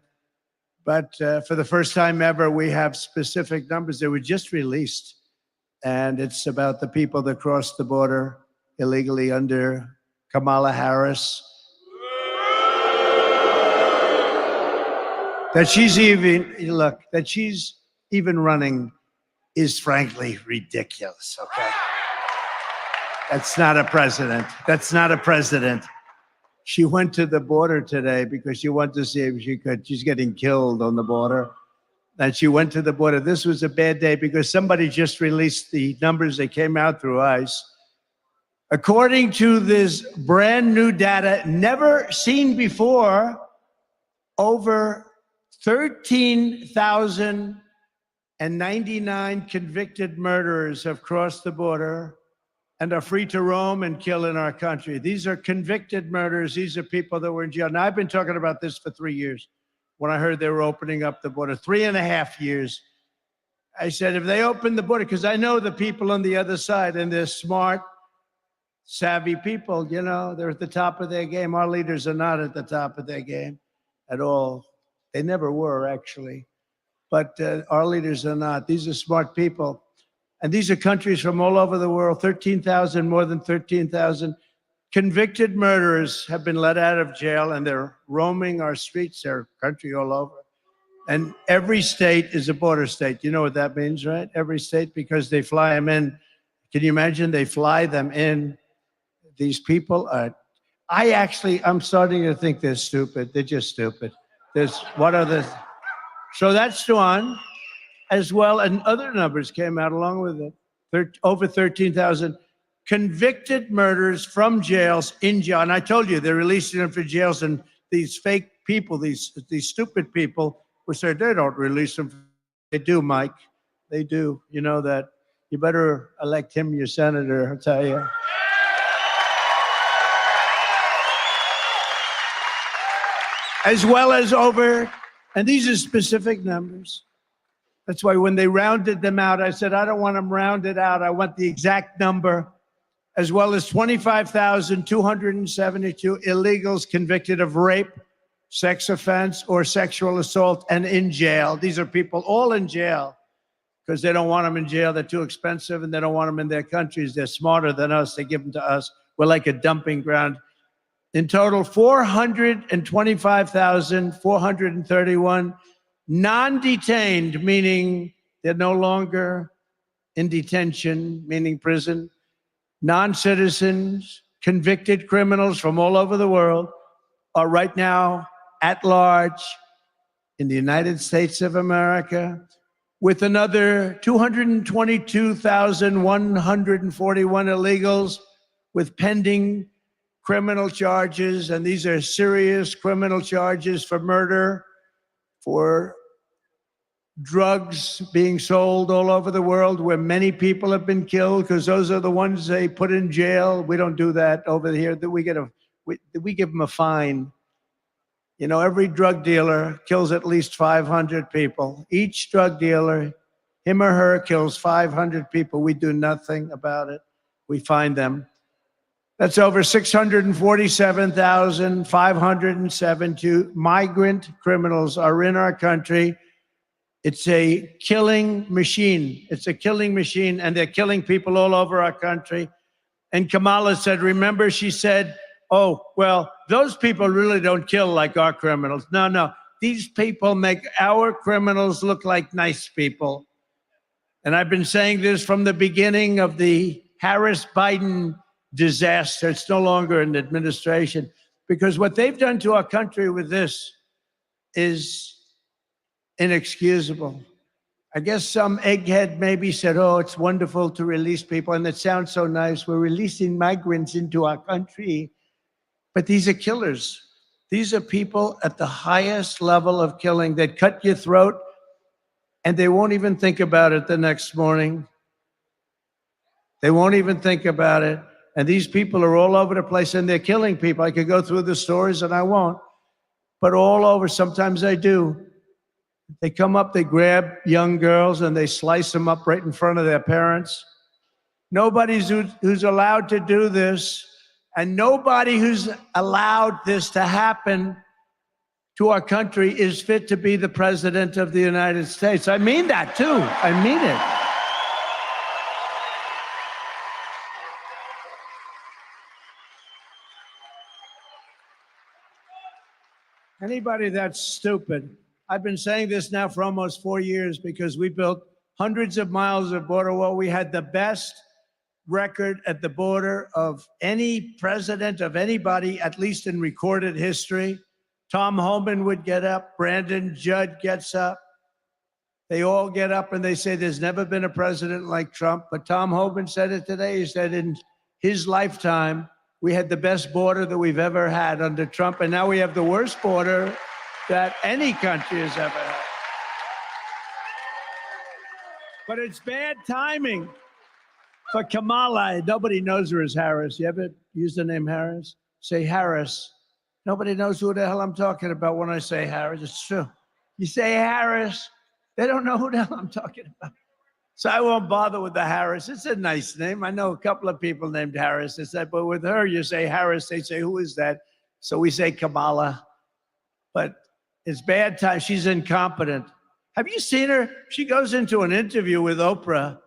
But for the first time ever, we have specific numbers that were just released. And it's about the people that crossed the border illegally under Kamala Harris. That she's even running is frankly ridiculous, okay? That's not a president. That's not a president. She went to the border today because she wanted to see if she could. She's getting killed on the border. And she went to the border. This was a bad day because somebody just released the numbers that came out through ICE. According to this brand new data, never seen before, over 13,099 convicted murderers have crossed the border and are free to roam and kill in our country. These are convicted murderers. These are people that were in jail. Now, I've been talking about this for 3 years. When I heard they were opening up the border, 3.5 years, I said, if they open the border, because I know the people on the other side, and they're smart, savvy people, you know, they're at the top of their game. Our leaders are not at the top of their game at all. They never were, actually. But our leaders are not. These are smart people. And these are countries from all over the world. 13,000, more than 13,000 convicted murderers have been let out of jail, and they're roaming our streets, their country all over. And every state is a border state. You know what that means, right? Every state, because they fly them in. Can you imagine? They fly them in. These people are, I'm starting to think they're stupid. They're just stupid. So that's one as well. And other numbers came out along with it. Over 13,000 convicted murderers from jails in jail. And I told you, they're releasing them from jails. And these fake people, these stupid people, will say they don't release them. They do, Mike. They do. You know that. You better elect him your senator, I'll tell you. as well as over, and these are specific numbers. That's why when they rounded them out, I said, I don't want them rounded out. I want the exact number, as well as 25,272 illegals convicted of rape, sex offense, or sexual assault and in jail. These are people all in jail because they don't want them in jail. They're too expensive and they don't want them in their countries. They're smarter than us. They give them to us. We're like a dumping ground. In total, 425,431 non-detained, meaning they're no longer in detention, meaning prison, non-citizens, convicted criminals from all over the world are right now at large in the United States of America, with another 222,141 illegals with pending criminal charges, and these are serious criminal charges for murder, for drugs being sold all over the world where many people have been killed, because those are the ones they put in jail. We don't do that over here. We give them a fine. You know, every drug dealer kills at least 500 people. Each drug dealer, him or her, kills 500 people. We do nothing about it. We find them. That's over 647,572 migrant criminals are in our country. It's a killing machine. It's a killing machine, and they're killing people all over our country. And Kamala said, remember, she said, oh, well, those people really don't kill like our criminals. No, no. These people make our criminals look like nice people. And I've been saying this from the beginning of the Harris-Biden disaster. It's no longer an administration, because what they've done to our country with this is inexcusable. I guess some egghead maybe said, oh, it's wonderful to release people, and it sounds so nice. We're releasing migrants into our country. But these are killers. These are people at the highest level of killing that cut your throat, and they won't even think about it the next morning. They won't even think about it. And these people are all over the place, and they're killing people. I could go through the stories, and I won't. But all over, sometimes I do. They come up, they grab young girls, and they slice them up right in front of their parents. Nobody who's allowed to do this, and nobody who's allowed this to happen to our country is fit to be the president of the United States. I mean that, too. I mean it. Anybody that's stupid. I've been saying this now for almost 4 years, because we built hundreds of miles of border wall. We had the best record at the border of any president of anybody, at least in recorded history. Tom Homan would get up. Brandon Judd gets up. They all get up and they say there's never been a president like Trump. But Tom Homan said it today. He said in his lifetime, we had the best border that we've ever had under Trump, and now we have the worst border that any country has ever had. But it's bad timing for Kamala. Nobody knows her as Harris. You ever use the name Harris? Say Harris. Nobody knows who the hell I'm talking about when I say Harris. It's true. You say Harris, they don't know who the hell I'm talking about. So I won't bother with the Harris. It's a nice name. I know a couple of people named Harris. They said, but with her, you say Harris. They say, who is that? So we say Kamala. But it's bad time. She's incompetent. Have you seen her? She goes into an interview with Oprah,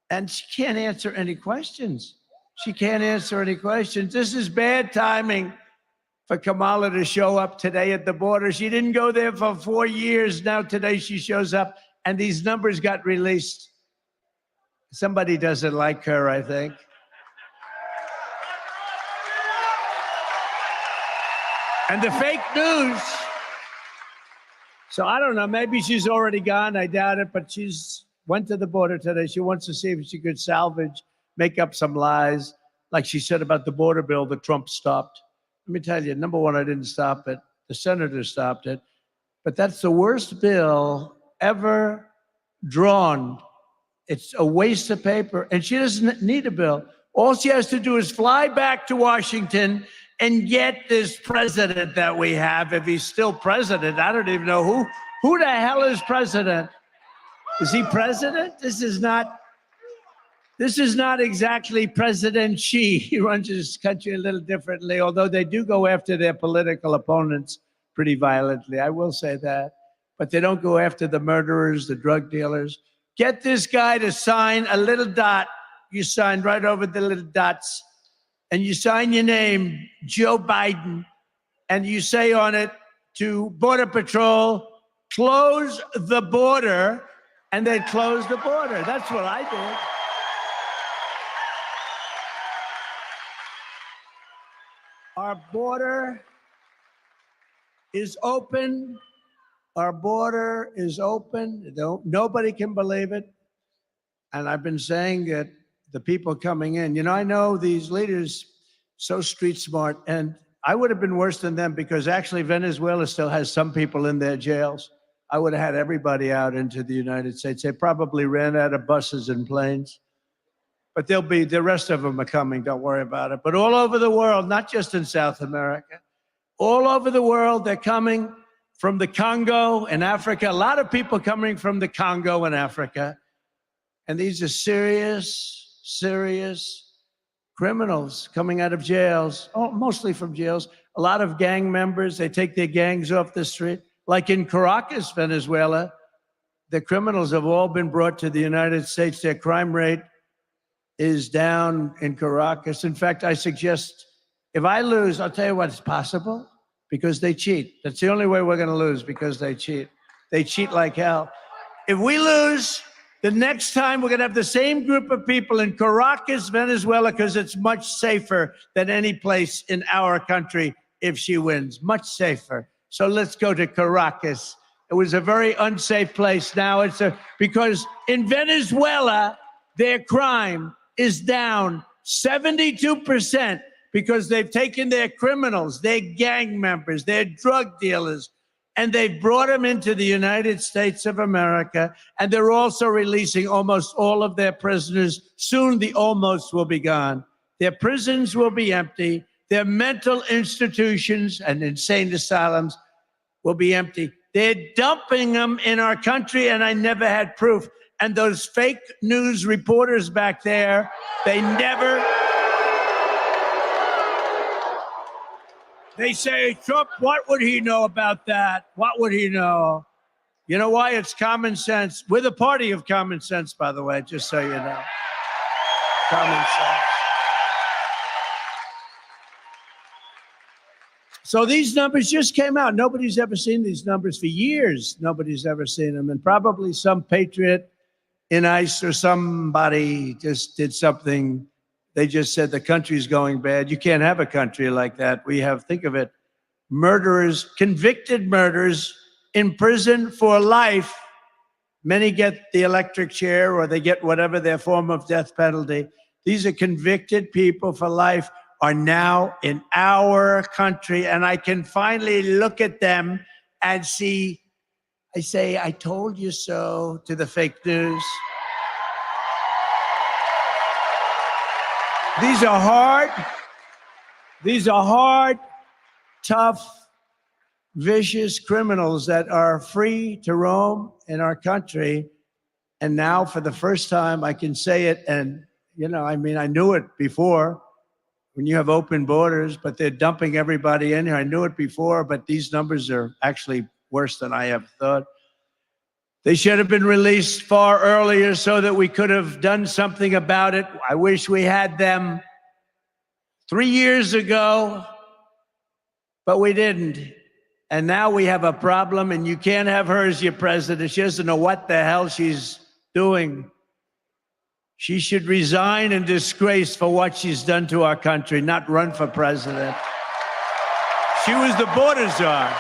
and she can't answer any questions. She can't answer any questions. This is bad timing for Kamala to show up today at the border. She didn't go there for 4 years. Now today she shows up, and these numbers got released. Somebody doesn't like her, I think. And the fake news. So I don't know, maybe she's already gone. I doubt it, but she's went to the border today. She wants to see if she could salvage, make up some lies, like she said about the border bill that Trump stopped. Let me tell you, number one, I didn't stop it. The senator stopped it. But that's the worst bill ever drawn. It's a waste of paper, and she doesn't need a bill. All she has to do is fly back to Washington and get this president that we have, if he's still president. I don't even know who the hell is president. Is he president? This is not exactly President Xi. He runs his country a little differently, although they do go after their political opponents pretty violently. I will say that. But they don't go after the murderers, the drug dealers. Get this guy to sign a little dot. You sign right over the little dots, and you sign your name, Joe Biden, and you say on it to Border Patrol, close the border, and they close the border. That's what I did. Our border is open. Our border is open. Nobody can believe it. And I've been saying that the people coming in, I know these leaders so street smart, and I would have been worse than them because actually Venezuela still has some people in their jails. I would have had everybody out into the United States. They probably ran out of buses and planes. But the rest of them are coming, don't worry about it. But all over the world, not just in South America, all over the world, they're coming from the Congo and Africa. A lot of people coming from the Congo and Africa. And these are serious criminals coming out of jails, mostly from jails. A lot of gang members, they take their gangs off the street. Like in Caracas, Venezuela, the criminals have all been brought to the United States. Their crime rate is down in Caracas. In fact, I suggest if I lose, I'll tell you what, it's possible because they cheat. That's the only way we're going to lose, because they cheat. They cheat like hell. If we lose, the next time we're going to have the same group of people in Caracas, Venezuela, because it's much safer than any place in our country if she wins. Much safer. So let's go to Caracas. It was a very unsafe place. Now because in Venezuela, their crime is down 72% because they've taken their criminals, their gang members, their drug dealers, and they've brought them into the United States of America. And they're also releasing almost all of their prisoners. Soon the almost will be gone. Their prisons will be empty. Their mental institutions and insane asylums will be empty. They're dumping them in our country, and I never had proof. And those fake news reporters back there, they say, Trump, what would he know about that? What would he know? You know why? It's common sense. We're the party of common sense, by the way, just so you know. Common sense. So these numbers just came out. Nobody's ever seen these numbers for years. Nobody's ever seen them. And probably some patriot in ICE or somebody just did something. They just said the country's going bad. You can't have a country like that. We have, think of it, murderers, convicted murderers in prison for life. Many get the electric chair or they get whatever their form of death penalty. These are convicted people for life are now in our country. And I can finally look at them and see, I say, I told you so to the fake news. These are hard, tough, vicious criminals that are free to roam in our country. And now for the first time, I can say it. And, I knew it before when you have open borders, but they're dumping everybody in here. I knew it before, but these numbers are actually worse than I ever thought. They should have been released far earlier so that we could have done something about it. I wish we had them 3 years ago, but we didn't. And now we have a problem, and you can't have her as your president. She doesn't know what the hell she's doing. She should resign in disgrace for what she's done to our country, not run for president. She was the border czar.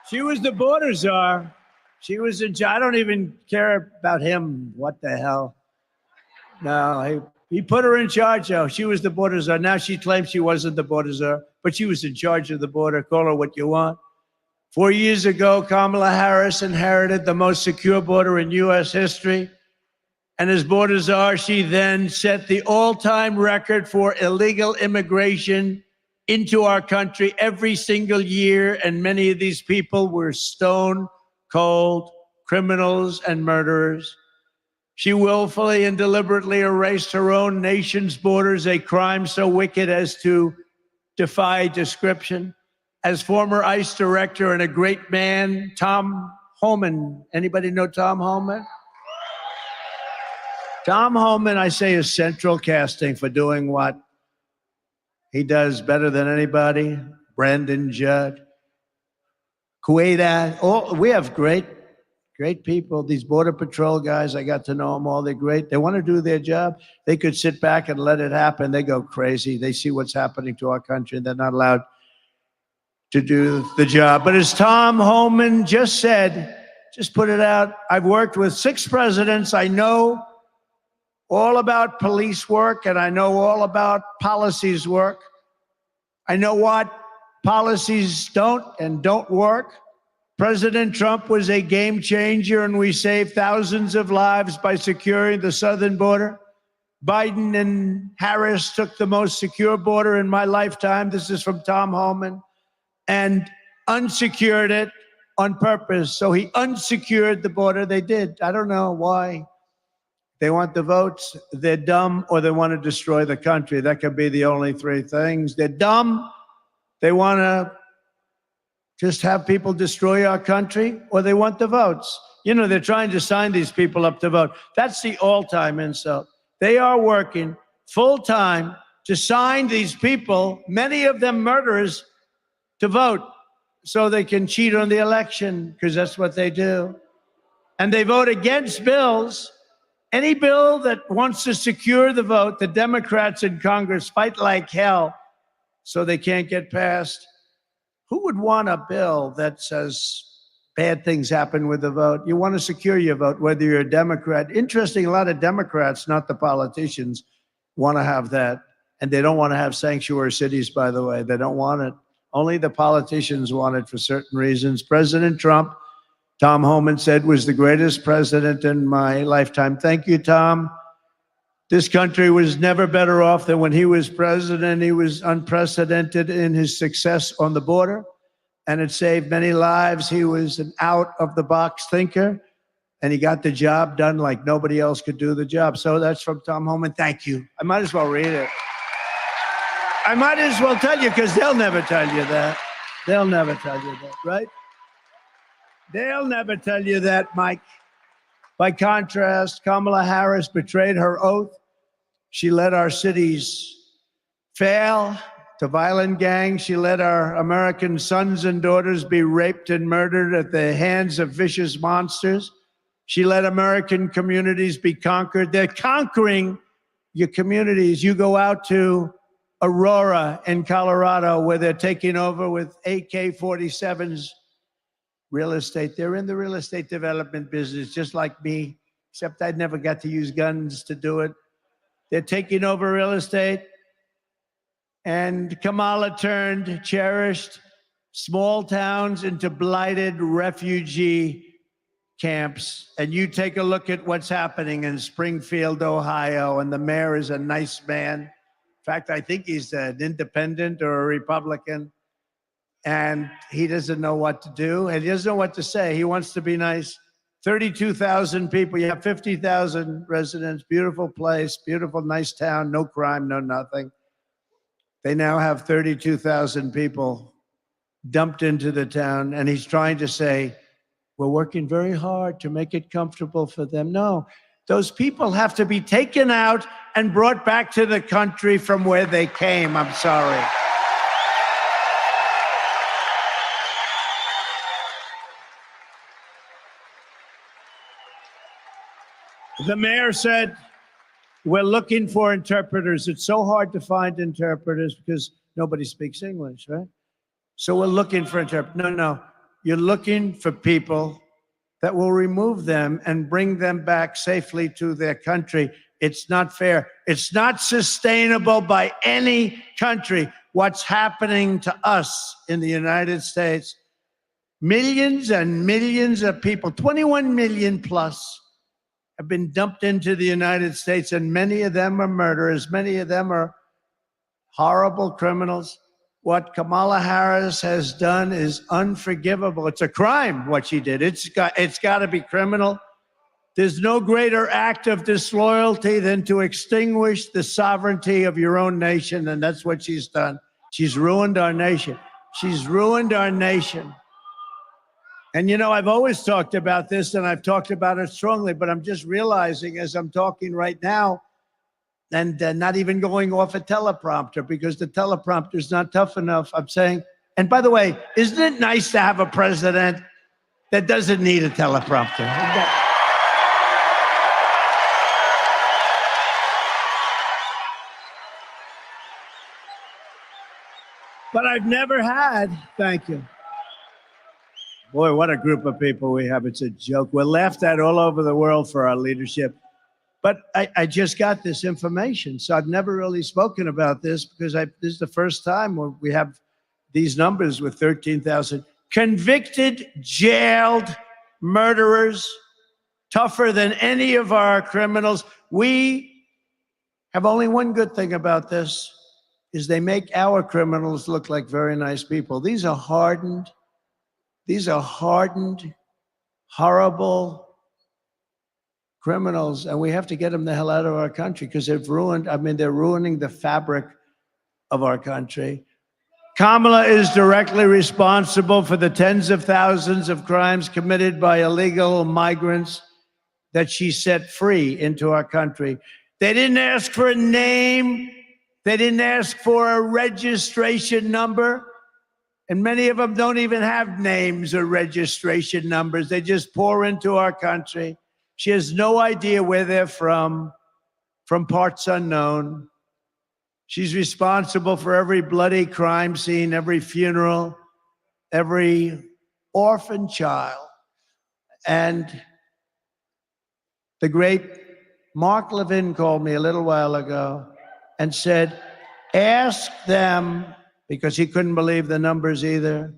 She was the border czar. She was in charge. I don't even care about him. What the hell? No, he put her in charge, though. She was the border czar. Now she claims she wasn't the border czar, but she was in charge of the border. Call her what you want. 4 years ago, Kamala Harris inherited the most secure border in U.S. history. And as border czar, she then set the all-time record for illegal immigration into our country every single year. And many of these people were stone cold criminals and murderers. She willfully and deliberately erased her own nation's borders, a crime so wicked as to defy description. As former ICE director and a great man, Tom Homan. Anybody know Tom Homan? Tom Homan, I say, is central casting for doing what he does better than anybody. Brandon Judd, Kuwait. Oh, we have great people. These Border Patrol guys, I got to know them all. They're great. They want to do their job. They could sit back and let it happen. They go crazy. They see what's happening to our country, and they're not allowed to do the job. But as Tom Homan just said, just put it out, I've worked with 6 presidents. I know all about police work, and I know all about policies work. I know what policies don't work. President Trump was a game changer, and we saved thousands of lives by securing the southern border. Biden and Harris took the most secure border in my lifetime. This is from Tom Homan. And unsecured it on purpose. So he unsecured the border. They did. I don't know why. They want the votes, they're dumb, or they want to destroy the country. That could be the only 3 things. They're dumb, they want to just have people destroy our country, or they want the votes. You know, they're trying to sign these people up to vote. That's the all-time insult. They are working full-time to sign these people, many of them murderers, to vote so they can cheat on the election, because that's what they do. And they vote against bills. Any bill that wants to secure the vote, the Democrats in Congress fight like hell so they can't get passed. Who would want a bill that says bad things happen with the vote? You want to secure your vote, whether you're a Democrat. Interesting, a lot of Democrats, not the politicians, want to have that. And they don't want to have sanctuary cities, by the way. They don't want it. Only the politicians want it for certain reasons. President Trump, Tom Homan said, was the greatest president in my lifetime. Thank you, Tom. This country was never better off than when he was president. He was unprecedented in his success on the border, and it saved many lives. He was an out-of-the-box thinker, and he got the job done like nobody else could do the job. So that's from Tom Homan. Thank you. I might as well read it. I might as well tell you, because they'll never tell you that. They'll never tell you that, right? They'll never tell you that, Mike. By contrast, Kamala Harris betrayed her oath. She let our cities fail to violent gangs. She let our American sons and daughters be raped and murdered at the hands of vicious monsters. She let American communities be conquered. They're conquering your communities. You go out to Aurora in Colorado, where they're taking over with AK-47s real estate. They're in the real estate development business, just like me, except I never got to use guns to do it. They're taking over real estate. And Kamala turned cherished small towns into blighted refugee camps. And you take a look at what's happening in Springfield, Ohio, and the mayor is a nice man. In fact, I think he's an independent or a Republican. And he doesn't know what to do, and he doesn't know what to say. He wants to be nice. 32,000 people. You have 50,000 residents. Beautiful place, beautiful, nice town, no crime, no nothing. They now have 32,000 people dumped into the town, and he's trying to say, we're working very hard to make it comfortable for them. No, those people have to be taken out and brought back to the country from where they came. I'm sorry. The mayor said, we're looking for interpreters. It's so hard to find interpreters because nobody speaks English, right? So we're looking for interpreters. No, you're looking for people that will remove them and bring them back safely to their country. It's not fair. It's not sustainable by any country. What's happening to us in the United States, millions and millions of people, 21 million plus, have been dumped into the United States, and many of them are murderers. Many of them are horrible criminals. What Kamala Harris has done is unforgivable. It's a crime what she did. It's got to be criminal. There's no greater act of disloyalty than to extinguish the sovereignty of your own nation, and that's what she's done. She's ruined our nation. She's ruined our nation. And you know, I've always talked about this, and I've talked about it strongly, but I'm just realizing as I'm talking right now, and not even going off a teleprompter because the teleprompter's not tough enough. I'm saying, and by the way, isn't it nice to have a president that doesn't need a teleprompter? But I've never had, thank you. Boy, what a group of people we have. It's a joke. We're laughed at all over the world for our leadership. But I just got this information, so I've never really spoken about this because this is the first time where we have these numbers with 13,000 convicted, jailed murderers, tougher than any of our criminals. We have only one good thing about this, is they make our criminals look like very nice people. These are hardened, horrible criminals, and we have to get them the hell out of our country because they're ruining the fabric of our country. Kamala is directly responsible for the tens of thousands of crimes committed by illegal migrants that she set free into our country. They didn't ask for a name. They didn't ask for a registration number. And many of them don't even have names or registration numbers. They just pour into our country. She has no idea where they're from parts unknown. She's responsible for every bloody crime scene, every funeral, every orphan child. And the great Mark Levin called me a little while ago and said, ask them, because he couldn't believe the numbers either.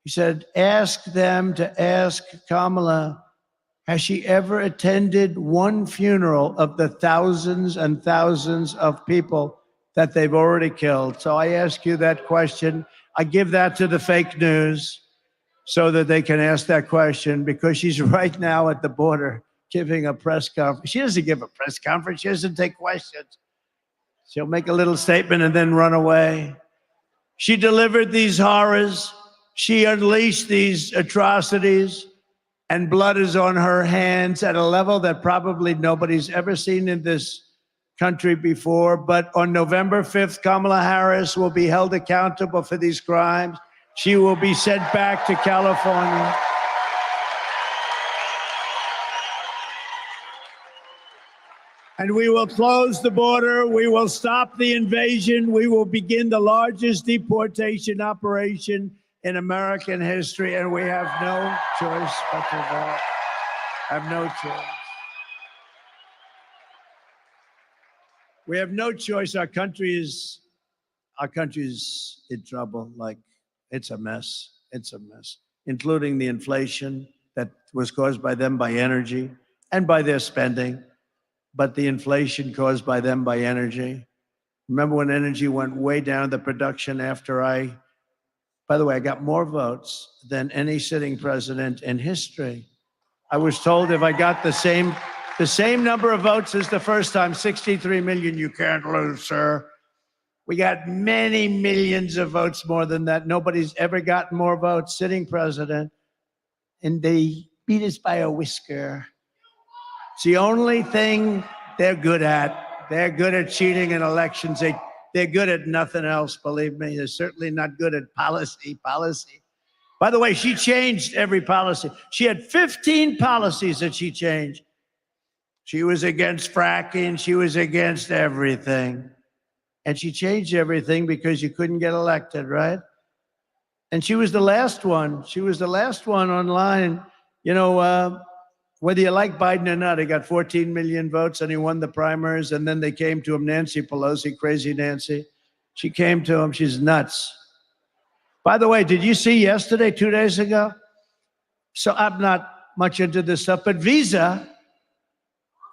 He said, ask them to ask Kamala, has she ever attended one funeral of the thousands and thousands of people that they've already killed? So I ask you that question. I give that to the fake news so that they can ask that question, because she's right now at the border giving a press conference. She doesn't give a press conference. She doesn't take questions. She'll make a little statement and then run away. She delivered these horrors. She unleashed these atrocities. And blood is on her hands at a level that probably nobody's ever seen in this country before. But on November 5th, Kamala Harris will be held accountable for these crimes. She will be sent back to California. And we will close the border. We will stop the invasion. We will begin the largest deportation operation in American history, and we have no choice but to vote. Have no choice. We have no choice. Our country is in trouble. Like, it's a mess. It's a mess, including the inflation that was caused by them by energy and by their spending, but the inflation caused by them by energy. Remember when energy went way down, the production after by the way, I got more votes than any sitting president in history. I was told if I got the same number of votes as the first time, 63 million, you can't lose, sir. We got many millions of votes more than that. Nobody's ever gotten more votes, sitting president. And they beat us by a whisker. It's the only thing they're good at. They're good at cheating in elections. They're good at nothing else, believe me. They're certainly not good at policy. By the way, she changed every policy. She had 15 policies that she changed. She was against fracking. She was against everything. And she changed everything because you couldn't get elected, right? And she was the last one. She was the last one online. You know, whether you like Biden or not, he got 14 million votes and he won the primaries. And then they came to him, Nancy Pelosi, crazy Nancy. She came to him. She's nuts. By the way, did you see yesterday, 2 days ago? So I'm not much into this stuff, but Visa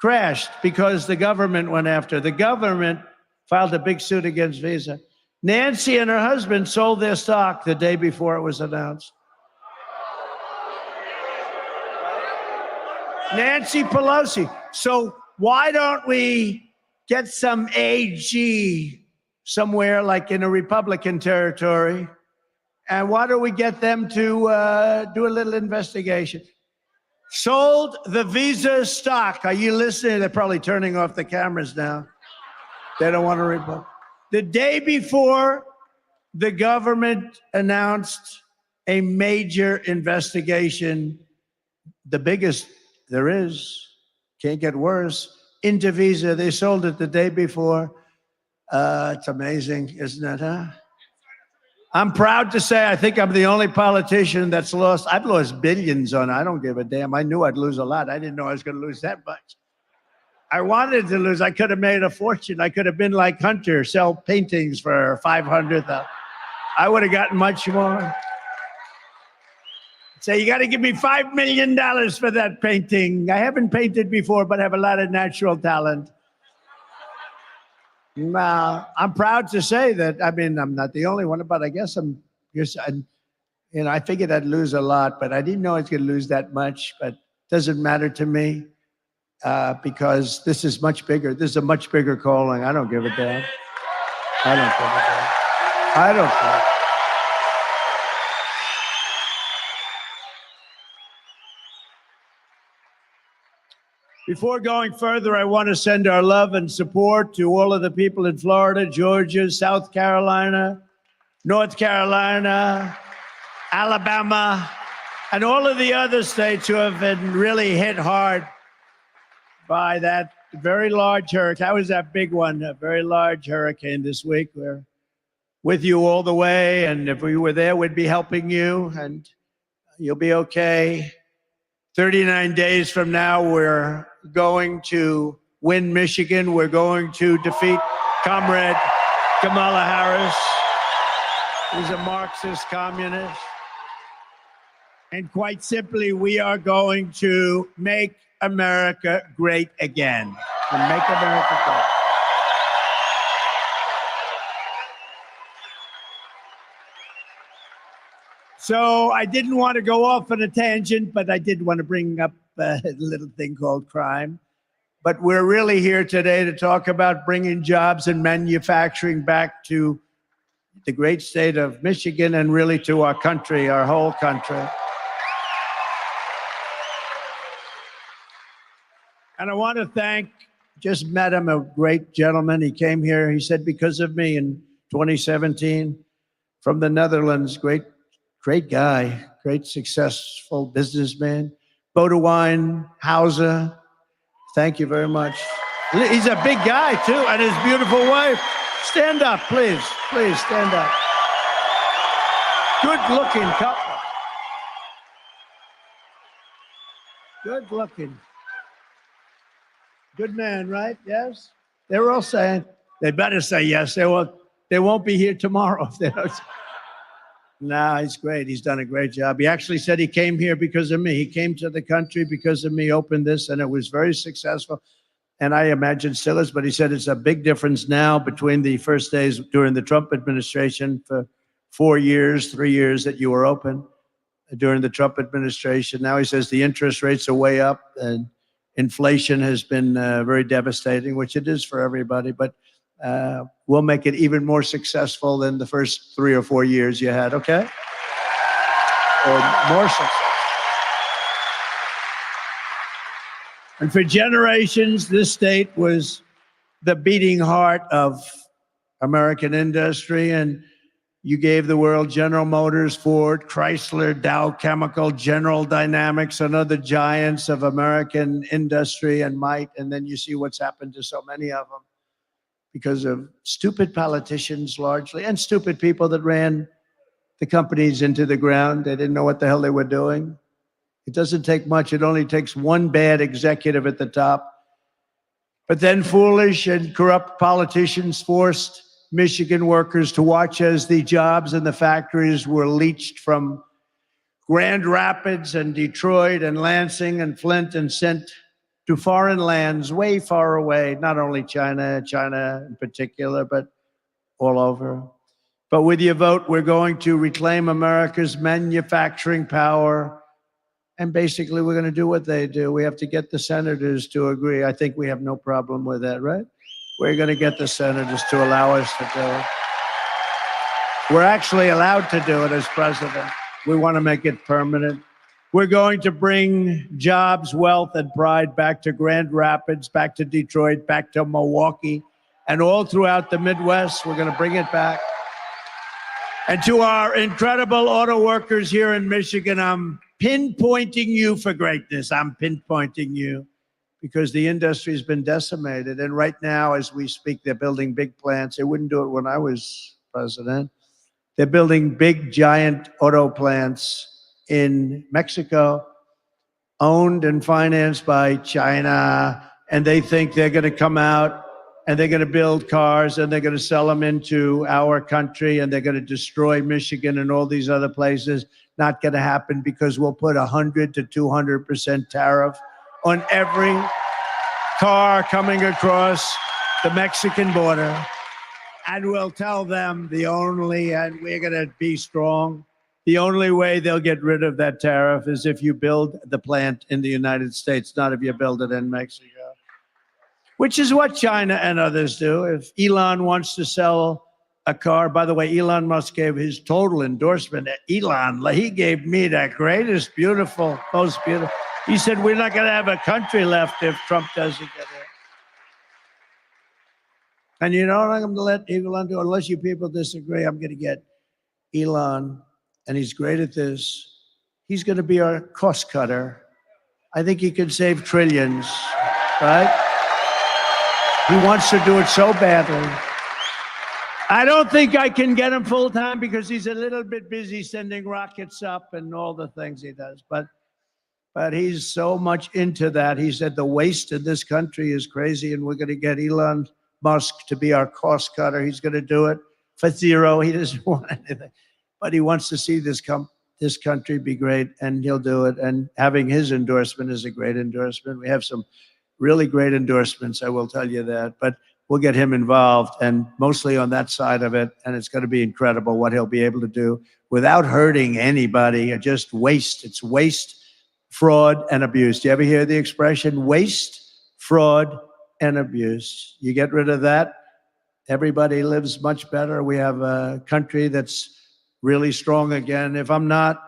crashed because the government went after. The government filed a big suit against Visa. Nancy and her husband sold their stock the day before it was announced. Nancy Pelosi. So why don't we get some AG somewhere like in a Republican territory? And why don't we get them to do a little investigation? Sold the Visa stock. Are you listening? They're probably turning off the cameras now. They don't want to report. The day before, the government announced a major investigation, the biggest there is, can't get worse, into Visa. They sold it the day before. It's amazing, isn't it, huh? I'm proud to say I think I'm the only politician that's lost. I've lost billions on it. I don't give a damn. I knew I'd lose a lot. I didn't know I was going to lose that much. I wanted to lose. I could have made a fortune. I could have been like Hunter, sell paintings for $500,000. I would have gotten much more. Say, you got to give me $5 million for that painting. I haven't painted before, but I have a lot of natural talent. I'm proud to say that, I mean, I'm not the only one, but I guess I figured I'd lose a lot, but I didn't know I was going to lose that much, but it doesn't matter to me because this is much bigger. This is a much bigger calling. I don't give a damn. I don't give a damn. I don't care. Before going further, I want to send our love and support to all of the people in Florida, Georgia, South Carolina, North Carolina, Alabama, and all of the other states who have been really hit hard by that very large hurricane. That was that big one, a very large hurricane this week. We're with you all the way, and if we were there, we'd be helping you, and you'll be okay. 39 days from now, we're going to win Michigan. We're going to defeat Comrade Kamala Harris, who's a Marxist communist. And quite simply, we are going to make America great again. And make America great. So I didn't want to go off on a tangent, but I did want to bring up a little thing called crime. But we're really here today to talk about bringing jobs and manufacturing back to the great state of Michigan and really to our country, our whole country. And I want to thank, just met him, a great gentleman. He came here, he said, because of me in 2017 from the Netherlands, great guy, great successful businessman. Bodewijn Hauser, thank you very much. He's a big guy too, and his beautiful wife. Stand up, please. Please stand up. Good looking couple. Good looking. Good man, right? Yes? They're all saying, they better say yes. They won't be here tomorrow if they don't. No, he's great. He's done a great job. He actually said he came here because of me. He came to the country because of me, opened this, and it was very successful. And I imagine still is, but he said it's a big difference now between the first days during the Trump administration for 4 years, 3 years that you were open during the Trump administration. Now he says the interest rates are way up and inflation has been very devastating, which it is for everybody. But we'll make it even more successful than the first 3 or 4 years you had, okay? Or more successful. And for generations, this state was the beating heart of American industry. And you gave the world General Motors, Ford, Chrysler, Dow Chemical, General Dynamics, and other giants of American industry and might. And then you see what's happened to so many of them, because of stupid politicians largely, and stupid people that ran the companies into the ground. They didn't know what the hell they were doing. It doesn't take much. It only takes one bad executive at the top. But then foolish and corrupt politicians forced Michigan workers to watch as the jobs in the factories were leached from Grand Rapids and Detroit and Lansing and Flint and sent to foreign lands way far away, not only China in particular, but all over. But with your vote, we're going to reclaim America's manufacturing power. And basically, we're going to do what they do. We have to get the senators to agree. I think we have no problem with that, right? We're going to get the senators to allow us to do it. We're actually allowed to do it as president. We want to make it permanent. We're going to bring jobs, wealth, and pride back to Grand Rapids, back to Detroit, back to Milwaukee, and all throughout the Midwest. We're going to bring it back. And to our incredible auto workers here in Michigan, I'm pinpointing you for greatness. I'm pinpointing you because the industry has been decimated. And right now, as we speak, they're building big plants. They wouldn't do it when I was president. They're building big, giant auto plants in Mexico, owned and financed by China. And they think they're going to come out and they're going to build cars and they're going to sell them into our country and they're going to destroy Michigan and all these other places. Not going to happen because we'll put 100 to 200% tariff on every car coming across the Mexican border. And we'll tell them and we're going to be strong. The only way they'll get rid of that tariff is if you build the plant in the United States, not if you build it in Mexico. Which is what China and others do. If Elon wants to sell a car, by the way, Elon Musk gave his total endorsement. Elon, he gave me the greatest, most beautiful. He said, we're not going to have a country left if Trump doesn't get it. And you know what I'm going to let Elon do? Unless you people disagree, I'm going to get Elon, and he's great at this. He's going to be our cost cutter. I think he can save trillions, right? He wants to do it so badly. I don't think I can get him full time because he's a little bit busy sending rockets up and all the things he does. But he's so much into that. He said the waste in this country is crazy, and we're going to get Elon Musk to be our cost cutter. He's going to do it for zero. He doesn't want anything, but he wants to see this country be great, and he'll do it. And having his endorsement is a great endorsement. We have some really great endorsements, I will tell you that. But we'll get him involved, and mostly on that side of it. And it's going to be incredible what he'll be able to do without hurting anybody. Just waste. It's waste, fraud, and abuse. Do you ever hear the expression waste, fraud, and abuse? You get rid of that, everybody lives much better. We have a country that's really strong again. If I'm not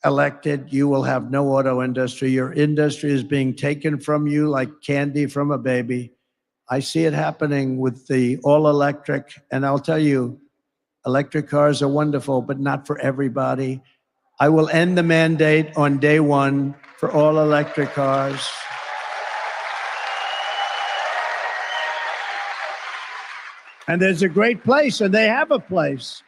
elected, you will have no auto industry. Your industry is being taken from you like candy from a baby. I see it happening with the all-electric, and I'll tell you, electric cars are wonderful, but not for everybody. I will end the mandate on day one for all-electric cars. And there's a great place, and they have a place.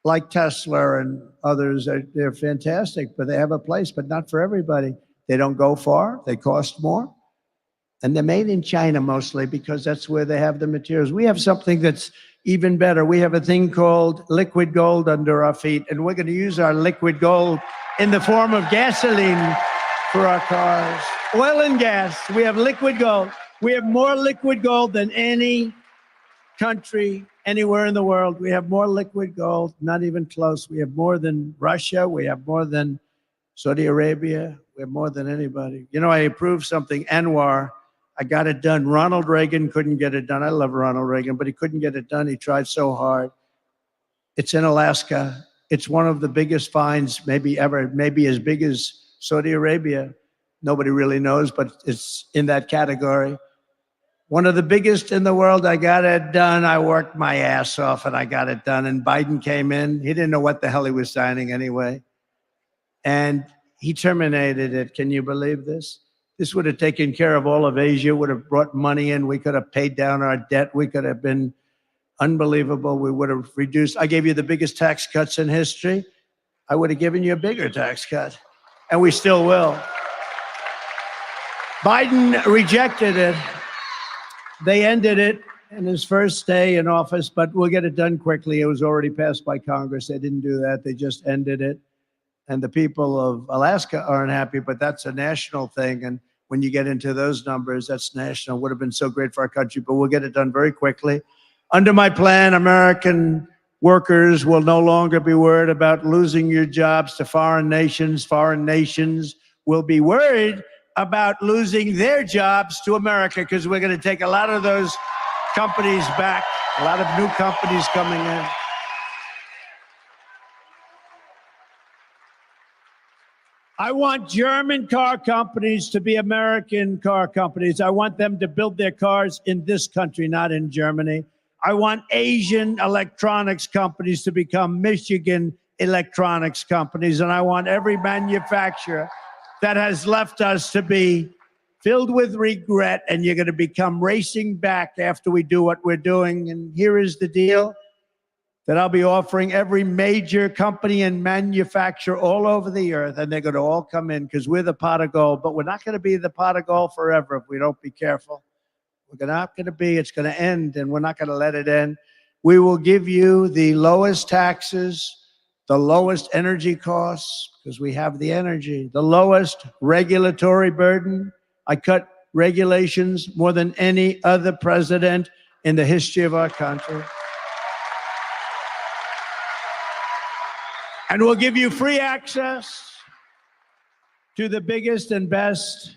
Like Tesla and others, they're fantastic, but they have a place, but not for everybody. They don't go far, they cost more. And they're made in China mostly because that's where they have the materials. We have something that's even better. We have a thing called liquid gold under our feet, and we're going to use our liquid gold in the form of gasoline for our cars. Oil and gas, we have liquid gold. We have more liquid gold than any country anywhere in the world. We have more liquid gold, not even close. We have more than Russia. We have more than Saudi Arabia. We have more than anybody. You know, I approved something, Anwar. I got it done. Ronald Reagan couldn't get it done. I love Ronald Reagan, but he couldn't get it done. He tried so hard. It's in Alaska. It's one of the biggest finds maybe ever, maybe as big as Saudi Arabia. Nobody really knows, but it's in that category. One of the biggest in the world. I got it done. I worked my ass off and I got it done. And Biden came in. He didn't know what the hell he was signing anyway. And he terminated it. Can you believe this? This would have taken care of all of Asia, would have brought money in. We could have paid down our debt. We could have been unbelievable. We would have reduced. I gave you the biggest tax cuts in history. I would have given you a bigger tax cut. And we still will. Biden rejected it. They ended it in his first day in office, but we'll get it done quickly. It was already passed by Congress. They didn't do that. They just ended it. And the people of Alaska aren't happy, but that's a national thing. And when you get into those numbers, that's national. Would have been so great for our country, but we'll get it done very quickly. Under my plan, American workers will no longer be worried about losing your jobs to foreign nations. Foreign nations will be worried about losing their jobs to America, because we're going to take a lot of those companies back, a lot of new companies coming in. I want German car companies to be American car companies. I want them to build their cars in this country, not in Germany. I want Asian electronics companies to become Michigan electronics companies. And I want every manufacturer that has left us to be filled with regret, and you're going to become racing back after we do what we're doing. And here is the deal that I'll be offering every major company and manufacturer all over the earth, and they're going to all come in because we're the pot of gold. But we're not going to be the pot of gold forever if we don't be careful. We're not going to be, it's going to end, and we're not going to let it end. We will give you the lowest taxes, the lowest energy costs, because we have the energy, the lowest regulatory burden. I cut regulations more than any other president in the history of our country. And we'll give you free access to the biggest and best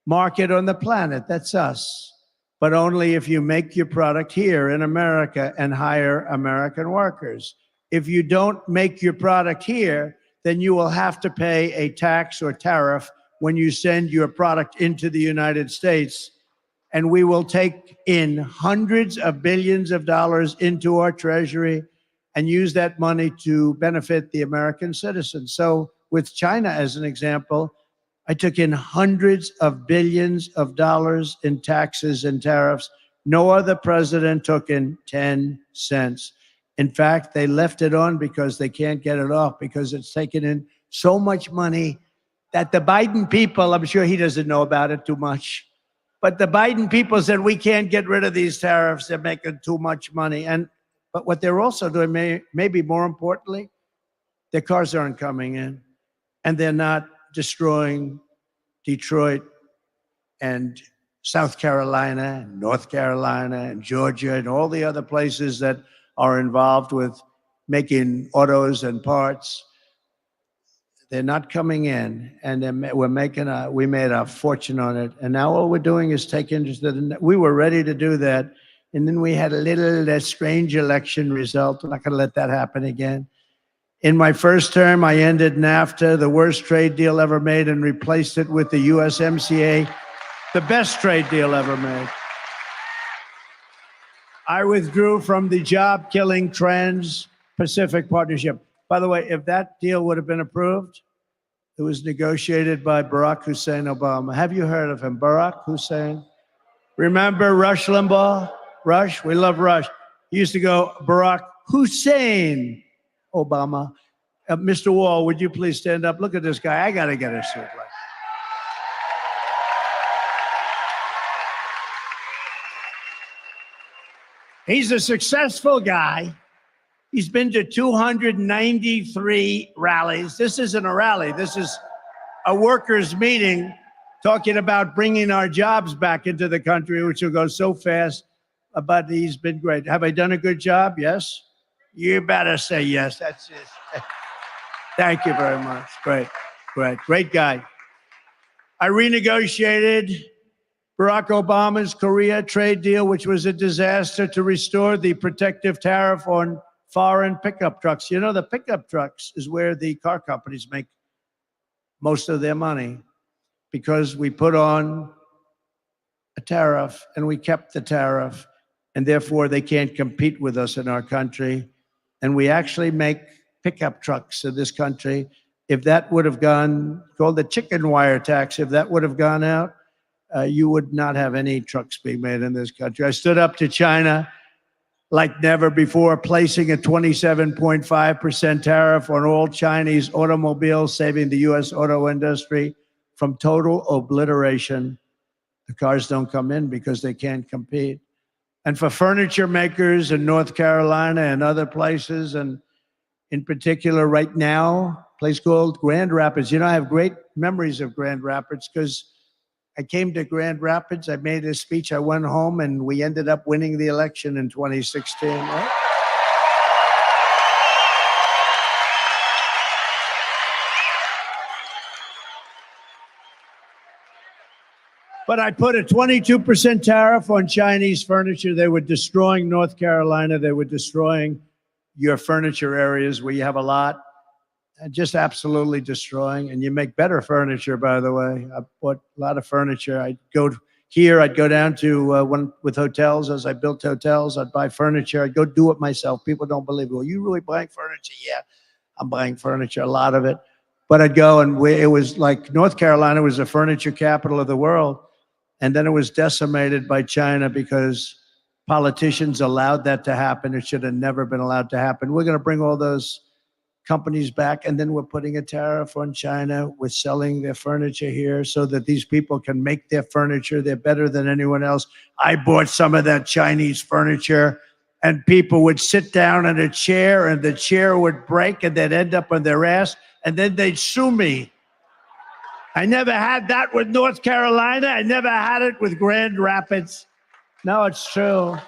market on the planet. That's us. But only if you make your product here in America and hire American workers. If you don't make your product here, then you will have to pay a tax or tariff when you send your product into the United States. And we will take in hundreds of billions of dollars into our treasury and use that money to benefit the American citizens. So with China as an example, I took in hundreds of billions of dollars in taxes and tariffs. No other president took in 10 cents. In fact, they left it on because they can't get it off, because it's taken in so much money that the Biden people, I'm sure he doesn't know about it too much, but the Biden people said, we can't get rid of these tariffs. They're making too much money. But what they're also doing, maybe more importantly, their cars aren't coming in, and they're not destroying Detroit and South Carolina, and North Carolina, and Georgia, and all the other places that are involved with making autos and parts. They're not coming in, and we made a fortune on it. And now all we're doing is take interest in it. We were ready to do that. And then we had a little strange election result. We're not going to let that happen again. In my first term, I ended NAFTA, the worst trade deal ever made, and replaced it with the USMCA, the best trade deal ever made. I withdrew from the job-killing Trans-Pacific Partnership. By the way, if that deal would have been approved, it was negotiated by Barack Hussein Obama. Have you heard of him, Barack Hussein? Remember Rush Limbaugh? Rush, we love Rush. He used to go, Barack Hussein Obama. Mr. Wall, would you please stand up? Look at this guy. I got to get a suit like that. He's a successful guy. He's been to 293 rallies. This isn't a rally. This is a workers' meeting talking about bringing our jobs back into the country, which will go so fast. But he's been great. Have I done a good job? Yes? You better say yes. That's it. Thank you very much. Great guy. I renegotiated Barack Obama's Korea trade deal, which was a disaster, to restore the protective tariff on foreign pickup trucks. You know, the pickup trucks is where the car companies make most of their money, because we put on a tariff and we kept the tariff, and therefore they can't compete with us in our country. And we actually make pickup trucks in this country. If that would have gone, called the chicken wire tax, if that would have gone out, you would not have any trucks being made in this country. I stood up to China like never before, placing a 27.5% tariff on all Chinese automobiles, saving the U.S. auto industry from total obliteration. The cars don't come in because they can't compete. And for furniture makers in North Carolina and other places, and in particular right now, a place called Grand Rapids. You know, I have great memories of Grand Rapids because I came to Grand Rapids. I made a speech. I went home, and we ended up winning the election in 2016. Right? But I put a 22% tariff on Chinese furniture. They were destroying North Carolina. They were destroying your furniture areas where you have a lot. Just absolutely destroying. And you make better furniture, by the way. I bought a lot of furniture. I'd go here, I'd go down to with hotels. As I built hotels, I'd buy furniture. I'd go do it myself. People don't believe it. Well, you really buying furniture? Yeah, I'm buying furniture, a lot of it. But I'd go, and it was like North Carolina was the furniture capital of the world. And then it was decimated by China because politicians allowed that to happen. It should have never been allowed to happen. We're going to bring all those companies back, and then we're putting a tariff on China. We're selling their furniture here so that these people can make their furniture. They're better than anyone else. I bought some of that Chinese furniture, and people would sit down in a chair, and the chair would break, and they'd end up on their ass, and then they'd sue me. I never had that with North Carolina. I never had it with Grand Rapids. No, it's true.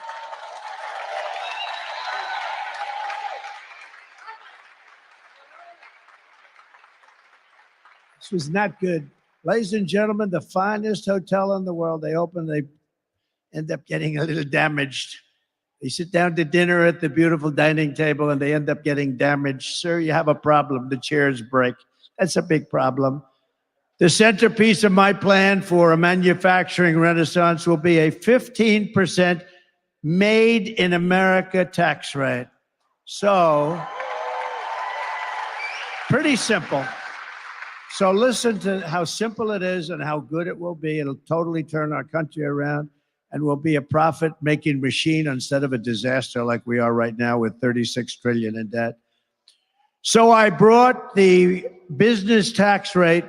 This was not good. Ladies and gentlemen, the finest hotel in the world. They open, they end up getting a little damaged. They sit down to dinner at the beautiful dining table, and they end up getting damaged. Sir, you have a problem. The chairs break. That's a big problem. The centerpiece of my plan for a manufacturing renaissance will be a 15% made in America tax rate. So, pretty simple. So listen to how simple it is and how good it will be. It'll totally turn our country around, and we'll be a profit-making machine instead of a disaster like we are right now with $36 trillion in debt. So I brought the business tax rate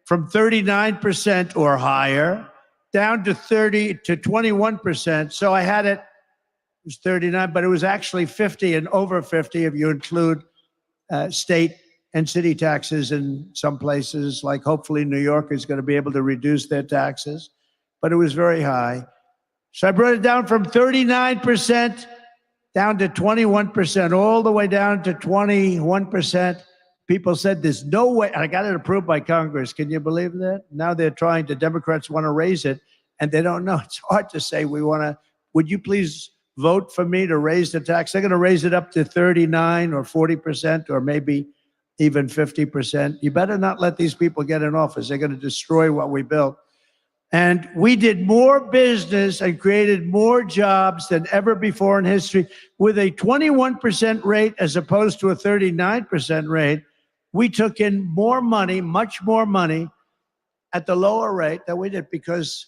from 39% or higher down to 21%. So I had it was 39, but it was actually 50 and over 50 if you include state and city taxes in some places, like hopefully New York is going to be able to reduce their taxes, but it was very high. So I brought it down from 39% down to 21%, all the way down to 21%. People said there's no way. I got it approved by Congress. Can you believe that? Now they're trying to, Democrats want to raise it, and they don't know. It's hard to say we want to, would you please vote for me to raise the tax? They're going to raise it up to 39 or 40% or maybe even 50%. You better not let these people get in office. They're going to destroy what we built. And we did more business and created more jobs than ever before in history with a 21% rate as opposed to a 39% rate. We took in more money, much more money at the lower rate that we did because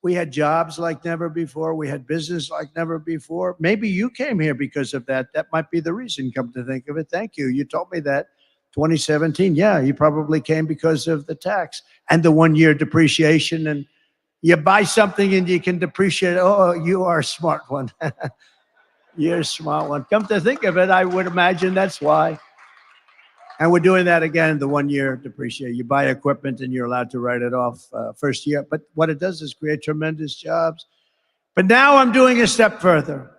we had jobs like never before. We had business like never before. Maybe you came here because of that. That might be the reason, come to think of it. Thank you. You told me that. 2017, yeah, you probably came because of the tax and the 1 year depreciation. And you buy something and you can depreciate. Oh, you are a smart one. You're a smart one. Come to think of it, I would imagine that's why. And we're doing that again, the 1 year depreciate. You buy equipment and you're allowed to write it off first year. But what it does is create tremendous jobs. But now I'm doing a step further.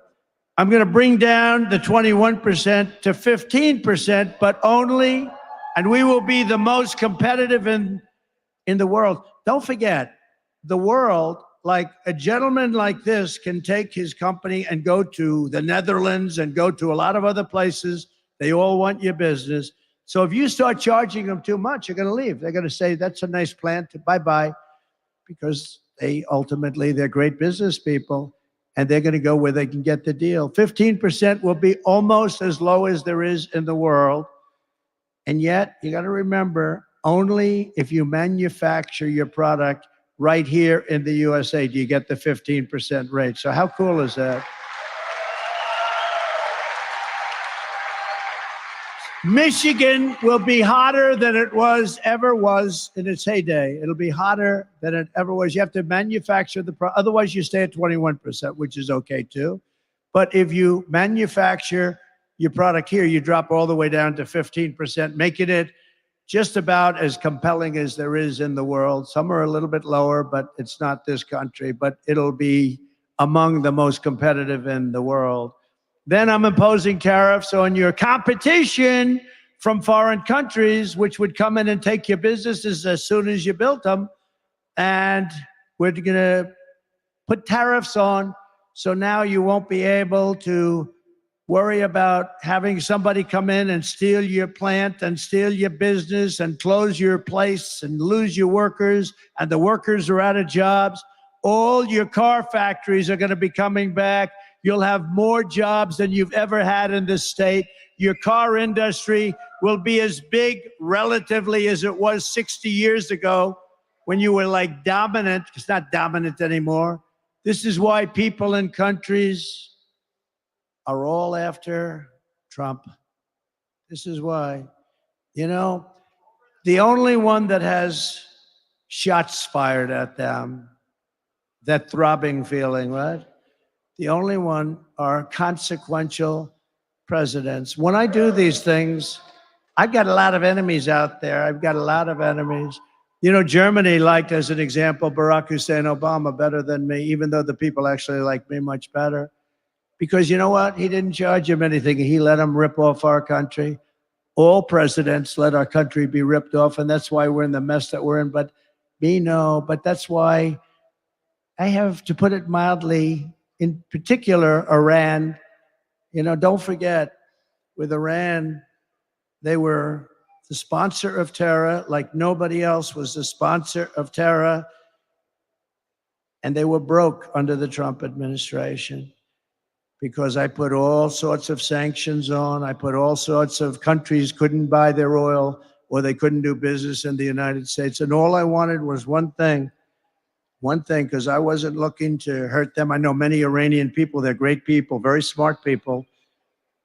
I'm going to bring down the 21% to 15%, but only, and we will be the most competitive in the world. Don't forget, the world, like a gentleman like this can take his company and go to the Netherlands and go to a lot of other places. They all want your business. So if you start charging them too much, you're going to leave. They're going to say, that's a nice plant, bye-bye, because they're great business people, and they're going to go where they can get the deal. 15% will be almost as low as there is in the world. And yet, you got to remember, only if you manufacture your product right here in the USA do you get the 15% rate. So how cool is that? Michigan will be hotter than it ever was in its heyday. It'll be hotter than it ever was. You have to manufacture the product. Otherwise, you stay at 21%, which is okay too. But if you manufacture your product here, you drop all the way down to 15%, making it just about as compelling as there is in the world. Some are a little bit lower, but it's not this country, but it'll be among the most competitive in the world. Then I'm imposing tariffs on your competition from foreign countries, which would come in and take your businesses as soon as you built them. And we're going to put tariffs on, so now you won't be able to worry about having somebody come in and steal your plant and steal your business and close your place and lose your workers, and the workers are out of jobs. All your car factories are going to be coming back. You'll have more jobs than you've ever had in this state. Your car industry will be as big relatively as it was 60 years ago when you were like dominant. It's not dominant anymore. This is why people in countries are all after Trump. This is why. You know, the only one that has shots fired at them, that throbbing feeling, right? The only one are consequential presidents. When I do these things, I've got a lot of enemies out there. I've got a lot of enemies. You know, Germany liked, as an example, Barack Hussein Obama better than me, even though the people actually like me much better. Because you know what? He didn't charge him anything. He let him rip off our country. All presidents let our country be ripped off, and that's why we're in the mess that we're in. But me, no. But that's why I have, to put it mildly, in particular, Iran. You know, don't forget, with Iran, they were the sponsor of terror like nobody else was the sponsor of terror. And they were broke under the Trump administration, because I put all sorts of sanctions on. I put all sorts of countries couldn't buy their oil, or they couldn't do business in the United States. And all I wanted was one thing, because I wasn't looking to hurt them. I know many Iranian people, they're great people, very smart people,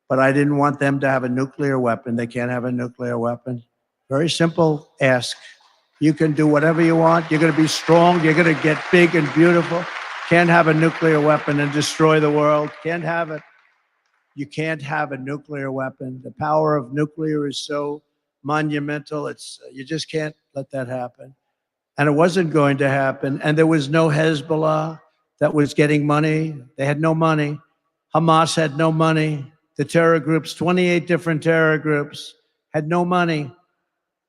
but I didn't want them to have a nuclear weapon. They can't have a nuclear weapon. Very simple ask. You can do whatever you want. You're going to be strong. You're going to get big and beautiful. Can't have a nuclear weapon and destroy the world. Can't have it. You can't have a nuclear weapon. The power of nuclear is so monumental. You just can't let that happen. And it wasn't going to happen. And there was no Hezbollah that was getting money. They had no money. Hamas had no money. The terror groups, 28 different terror groups, had no money.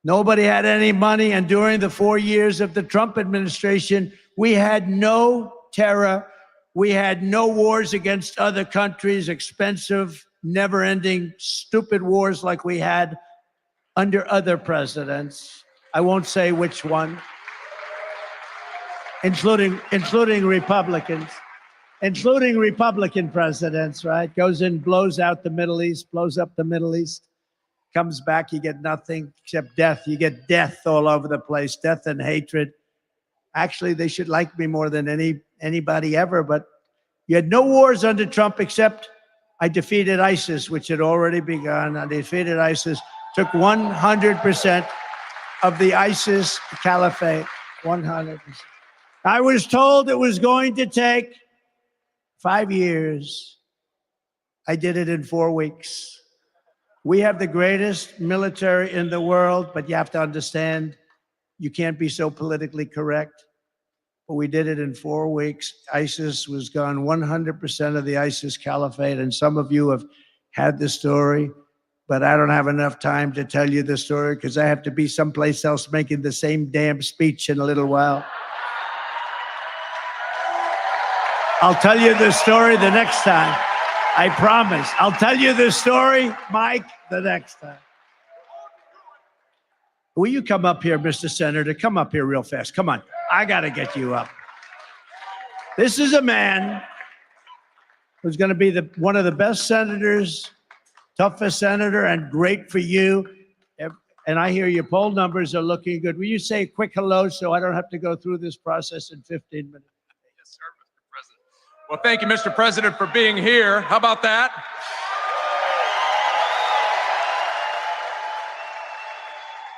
Nobody had any money. And during the 4 years of the Trump administration, we had no terror. We had no wars against other countries, expensive, never-ending, stupid wars like we had under other presidents. I won't say which one, including Republicans, including Republican presidents, right? Goes in, blows out the Middle East, blows up the Middle East, comes back, you get nothing except death. You get death all over the place, death and hatred. Actually, they should like me more than anybody ever, but you had no wars under Trump except I defeated ISIS, which had already begun. I defeated ISIS, took 100% of the ISIS caliphate, 100%. I was told it was going to take 5 years. I did it in 4 weeks. We have the greatest military in the world, but you have to understand, you can't be so politically correct. But we did it in 4 weeks. ISIS was gone, 100% of the ISIS caliphate. And some of you have had the story, but I don't have enough time to tell you the story because I have to be someplace else making the same damn speech in a little while. I'll tell you the story the next time. I promise. I'll tell you the story, Mike, the next time. Will you come up here, Mr. Senator? Come up here real fast. Come on. I got to get you up. This is a man who's going to be one of the best senators, toughest senator, and great for you. And I hear your poll numbers are looking good. Will you say a quick hello so I don't have to go through this process in 15 minutes? Yes, sir, Mr. President. Well, thank you, Mr. President, for being here. How about that?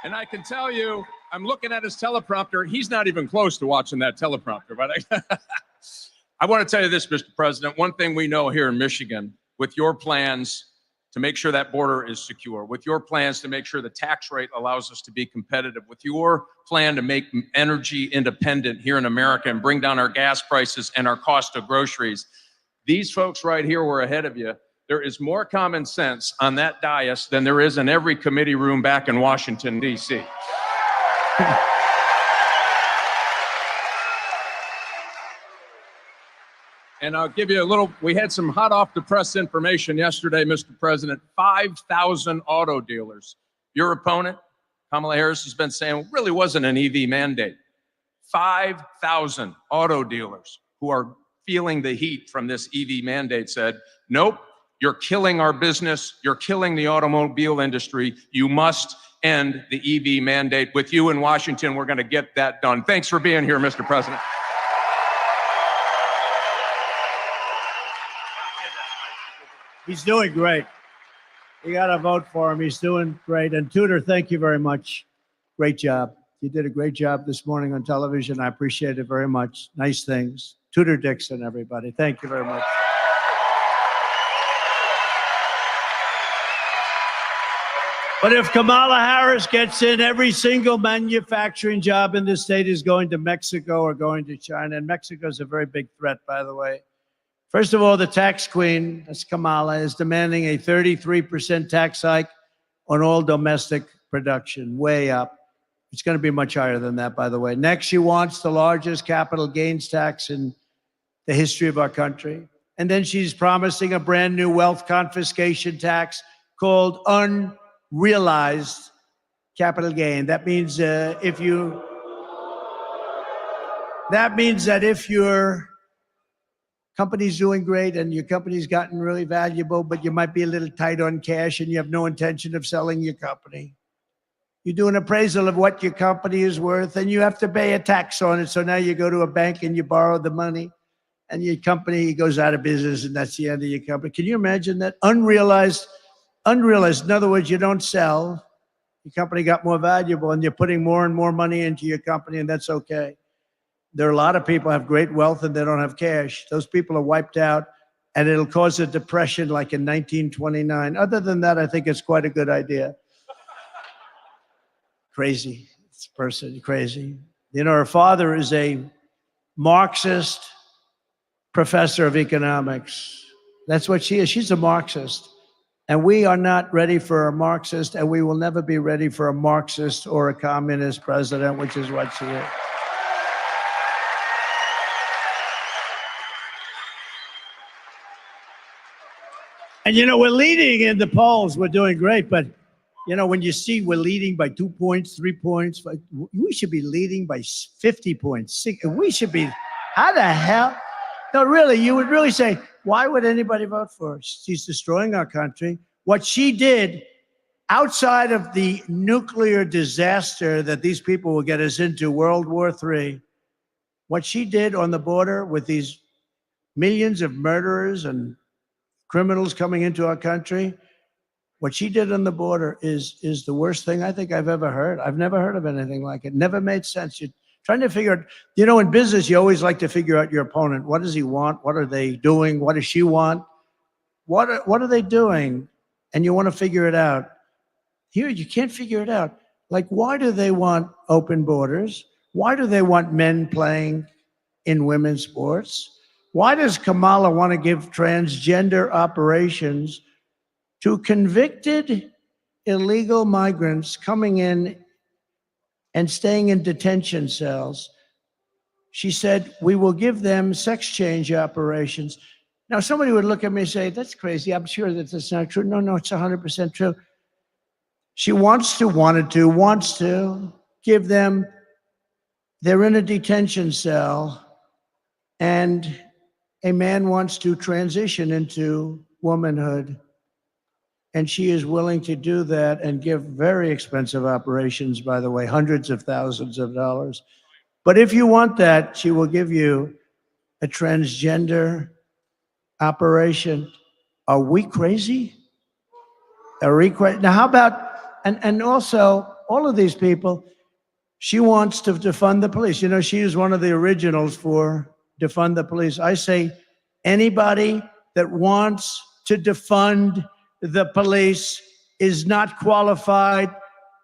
And I can tell you, I'm looking at his teleprompter. He's not even close to watching that teleprompter. But I want to tell you this, Mr. President. One thing we know here in Michigan, with your plans, to make sure that border is secure, with your plans to make sure the tax rate allows us to be competitive, with your plan to make energy independent here in America and bring down our gas prices and our cost of groceries. These folks right here were ahead of you. There is more common sense on that dais than there is in every committee room back in Washington, D.C. And I'll give you a little, we had some hot off the press information yesterday, Mr. President, 5,000 auto dealers. Your opponent, Kamala Harris, has been saying it really wasn't an EV mandate. 5,000 auto dealers who are feeling the heat from this EV mandate said, nope, you're killing our business. You're killing the automobile industry. You must end the EV mandate. With you in Washington, we're going to get that done. Thanks for being here, Mr. President. He's doing great. You got to vote for him. He's doing great. And Tudor, thank you very much. Great job. You did a great job this morning on television. I appreciate it very much. Nice things. Tudor Dixon, everybody. Thank you very much. But if Kamala Harris gets in, every single manufacturing job in the state is going to Mexico or going to China. And Mexico is a very big threat, by the way. First of all, the tax queen, that's Kamala, is demanding a 33% tax hike on all domestic production, way up. It's going to be much higher than that, by the way. Next, she wants the largest capital gains tax in the history of our country. And then she's promising a brand new wealth confiscation tax called unrealized capital gain. That means that if your company's doing great and your company's gotten really valuable, but you might be a little tight on cash and you have no intention of selling your company, you do an appraisal of what your company is worth and you have to pay a tax on it. So now you go to a bank and you borrow the money and your company goes out of business and that's the end of your company. Can you imagine that? Unrealized. In other words, you don't sell. Your company got more valuable and you're putting more and more money into your company, and that's okay. There are a lot of people who have great wealth and they don't have cash. Those people are wiped out and it'll cause a depression like in 1929. Other than that, I think it's quite a good idea. Crazy. This person, crazy. You know, her father is a Marxist professor of economics. That's what she is. She's a Marxist. And we are not ready for a Marxist, and we will never be ready for a Marxist or a communist president, which is what she is. And, you know, we're leading in the polls. We're doing great. But, you know, when you see we're leading by 2 points, 3 points, we should be leading by 50 points. We should be, how the hell? No, really, you would really say, why would anybody vote for her? She's destroying our country. What she did outside of the nuclear disaster that these people will get us into, World War III, what she did on the border with these millions of murderers and criminals coming into our country, what she did on the border is the worst thing I think I've ever heard. I've never heard of anything like it. Never made sense. You're trying to figure out, you know, in business, you always like to figure out your opponent. What does he want? What are they doing? What does she want? What are they doing? And you want to figure it out. Here, you can't figure it out. Like, why do they want open borders? Why do they want men playing in women's sports? Why does Kamala want to give transgender operations to convicted illegal migrants coming in and staying in detention cells? She said, we will give them sex change operations. Now, somebody would look at me and say, that's crazy. I'm sure that that's not true. No, it's 100% true. She wants to give them, they're in a detention cell, and a man wants to transition into womanhood. And she is willing to do that and give very expensive operations, by the way, hundreds of thousands of dollars. But if you want that, she will give you a transgender operation. Are we crazy? Are we crazy? Now, how about, and also, all of these people, she wants to defund the police. You know, she is one of the originals for defund the police. I say anybody that wants to defund the police, is not qualified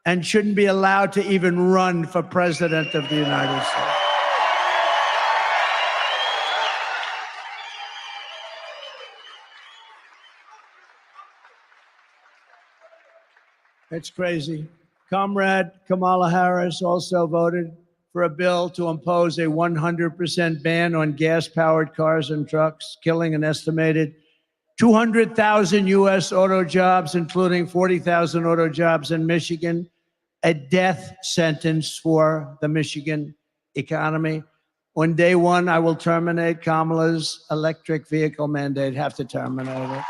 and shouldn't be allowed to even run for president of the United States. It's crazy. Comrade Kamala Harris also voted for a bill to impose a 100% ban on gas-powered cars and trucks, killing an estimated 200,000 U.S. auto jobs, including 40,000 auto jobs in Michigan, a death sentence for the Michigan economy. On day one, I will terminate Kamala's electric vehicle mandate, have to terminate it.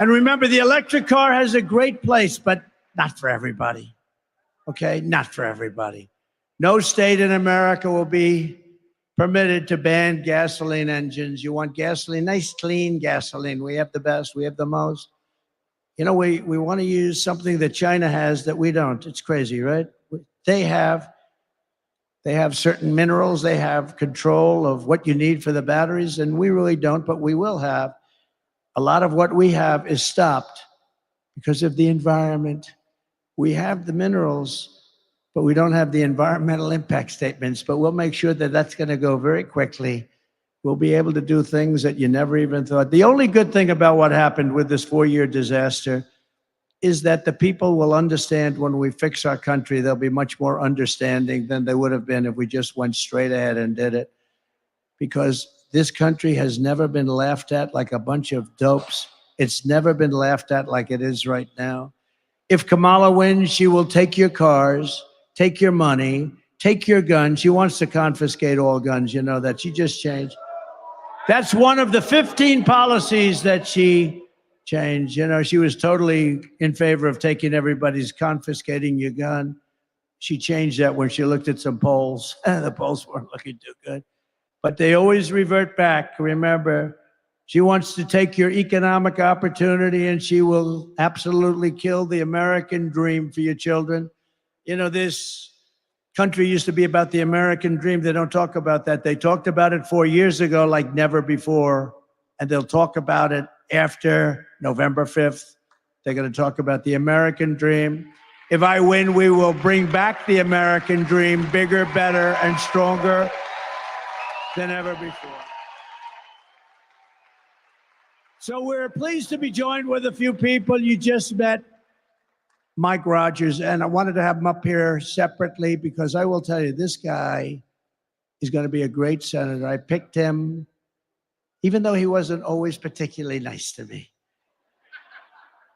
And remember, the electric car has a great place, but not for everybody. Okay, not for everybody. No state in America will be permitted to ban gasoline engines. You want gasoline, nice clean gasoline. We have the best, we have the most. You know, we want to use something that China has that we don't. It's crazy, right? They have certain minerals, they have control of what you need for the batteries, and we really don't, but we will have. A lot of what we have is stopped because of the environment. We have the minerals, but we don't have the environmental impact statements, but we'll make sure that that's going to go very quickly. We'll be able to do things that you never even thought. The only good thing about what happened with this 4-year disaster is that the people will understand when we fix our country. They'll be much more understanding than they would have been if we just went straight ahead and did it. Because this country has never been laughed at like a bunch of dopes. It's never been laughed at like it is right now. If Kamala wins, she will take your cars, take your money, take your guns. She wants to confiscate all guns. You know that. She just changed. That's one of the 15 policies that she changed. You know, she was totally in favor of taking everybody's, confiscating your gun. She changed that when she looked at some polls. The polls weren't looking too good. But they always revert back. Remember, she wants to take your economic opportunity, and she will absolutely kill the American dream for your children. You know, this country used to be about the American dream. They don't talk about that. They talked about it 4 years ago like never before, and they'll talk about it after November 5th. They're going to talk about the American dream. If I win, we will bring back the American dream, bigger, better, and stronger than ever before. So we're pleased to be joined with a few people. You just met Mike Rogers, and I wanted to have him up here separately because I will tell you, this guy is going to be a great senator. I picked him, even though he wasn't always particularly nice to me.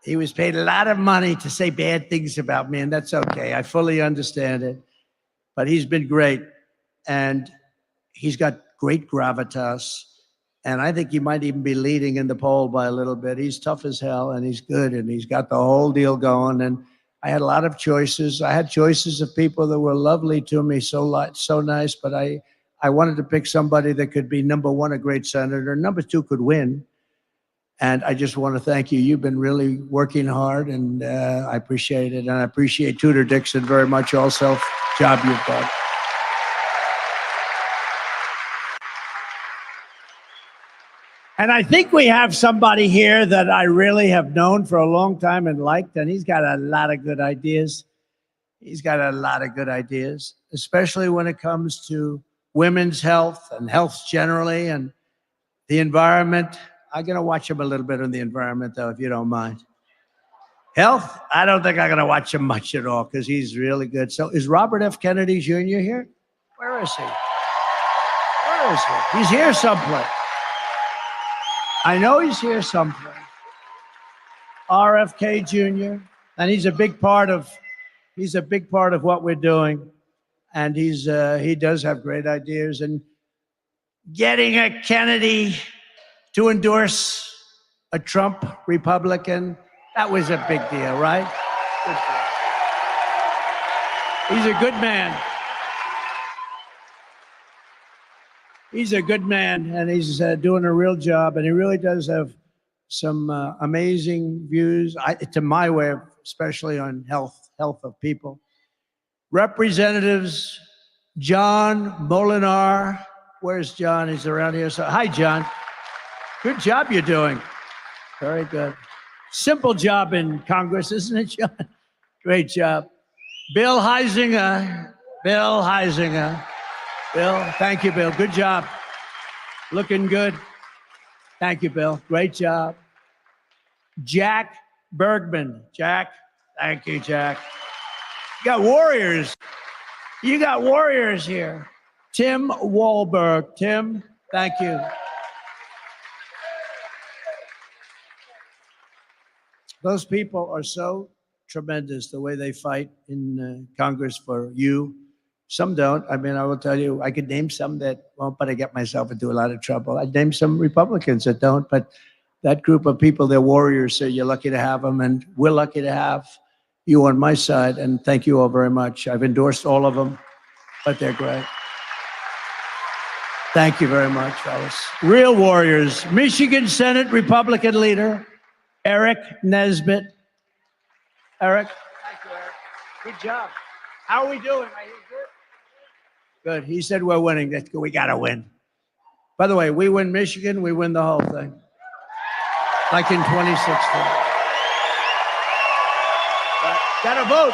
He was paid a lot of money to say bad things about me, and that's okay. I fully understand it. But he's been great, and he's got great gravitas, and I think he might even be leading in the poll by a little bit. He's tough as hell, and he's good, and he's got the whole deal going. And I had a lot of choices. I had choices of people that were lovely to me, so nice, but I wanted to pick somebody that could be, number one, a great senator, number two, could win. And I just want to thank you. You've been really working hard, and I appreciate it. And I appreciate Tudor Dixon very much also, job you've done. And I think we have somebody here that I really have known for a long time and liked, and he's got a lot of good ideas. He's got a lot of good ideas, especially when it comes to women's health and health generally and the environment. I'm going to watch him a little bit on the environment, though, if you don't mind. Health, I don't think I'm going to watch him much at all because he's really good. So is Robert F. Kennedy Jr. here? Where is he? Where is he? He's here someplace. I know he's here someplace. RFK Jr. And he's a big part of what we're doing. And he does have great ideas. And getting a Kennedy to endorse a Trump Republican, that was a big deal, right? He's a good man. He's a good man, and he's doing a real job, and he really does have some amazing views, to my way of, especially on health of people. Representatives John Molinar, Where's John? He's around here. So, hi, John. Good job you're doing. Very good. Simple job in Congress, isn't it, John? Great job. Bill Heisinger. Bill Heisinger. Bill, thank you, Bill. Good job. Looking good. Thank you, Bill. Great job. Jack Bergman. Jack, thank you, Jack. You got warriors. You got warriors here. Tim Wahlberg. Tim, thank you. Those people are so tremendous, the way they fight in Congress for you. Some don't. I mean, I will tell you, I could name some that won't, but I get myself into a lot of trouble. I'd name some Republicans that don't, but that group of people, they're warriors, so you're lucky to have them, and we're lucky to have you on my side, and thank you all very much. I've endorsed all of them, but they're great. Thank you very much, fellas. Real warriors. Michigan Senate Republican leader, Eric Nesbitt. Eric? Thank you, Eric. Good job. How are we doing? Are you good? Good. He said we're winning. That's good. We got to win. By the way, we win Michigan, we win the whole thing. Like in 2016. Got to vote.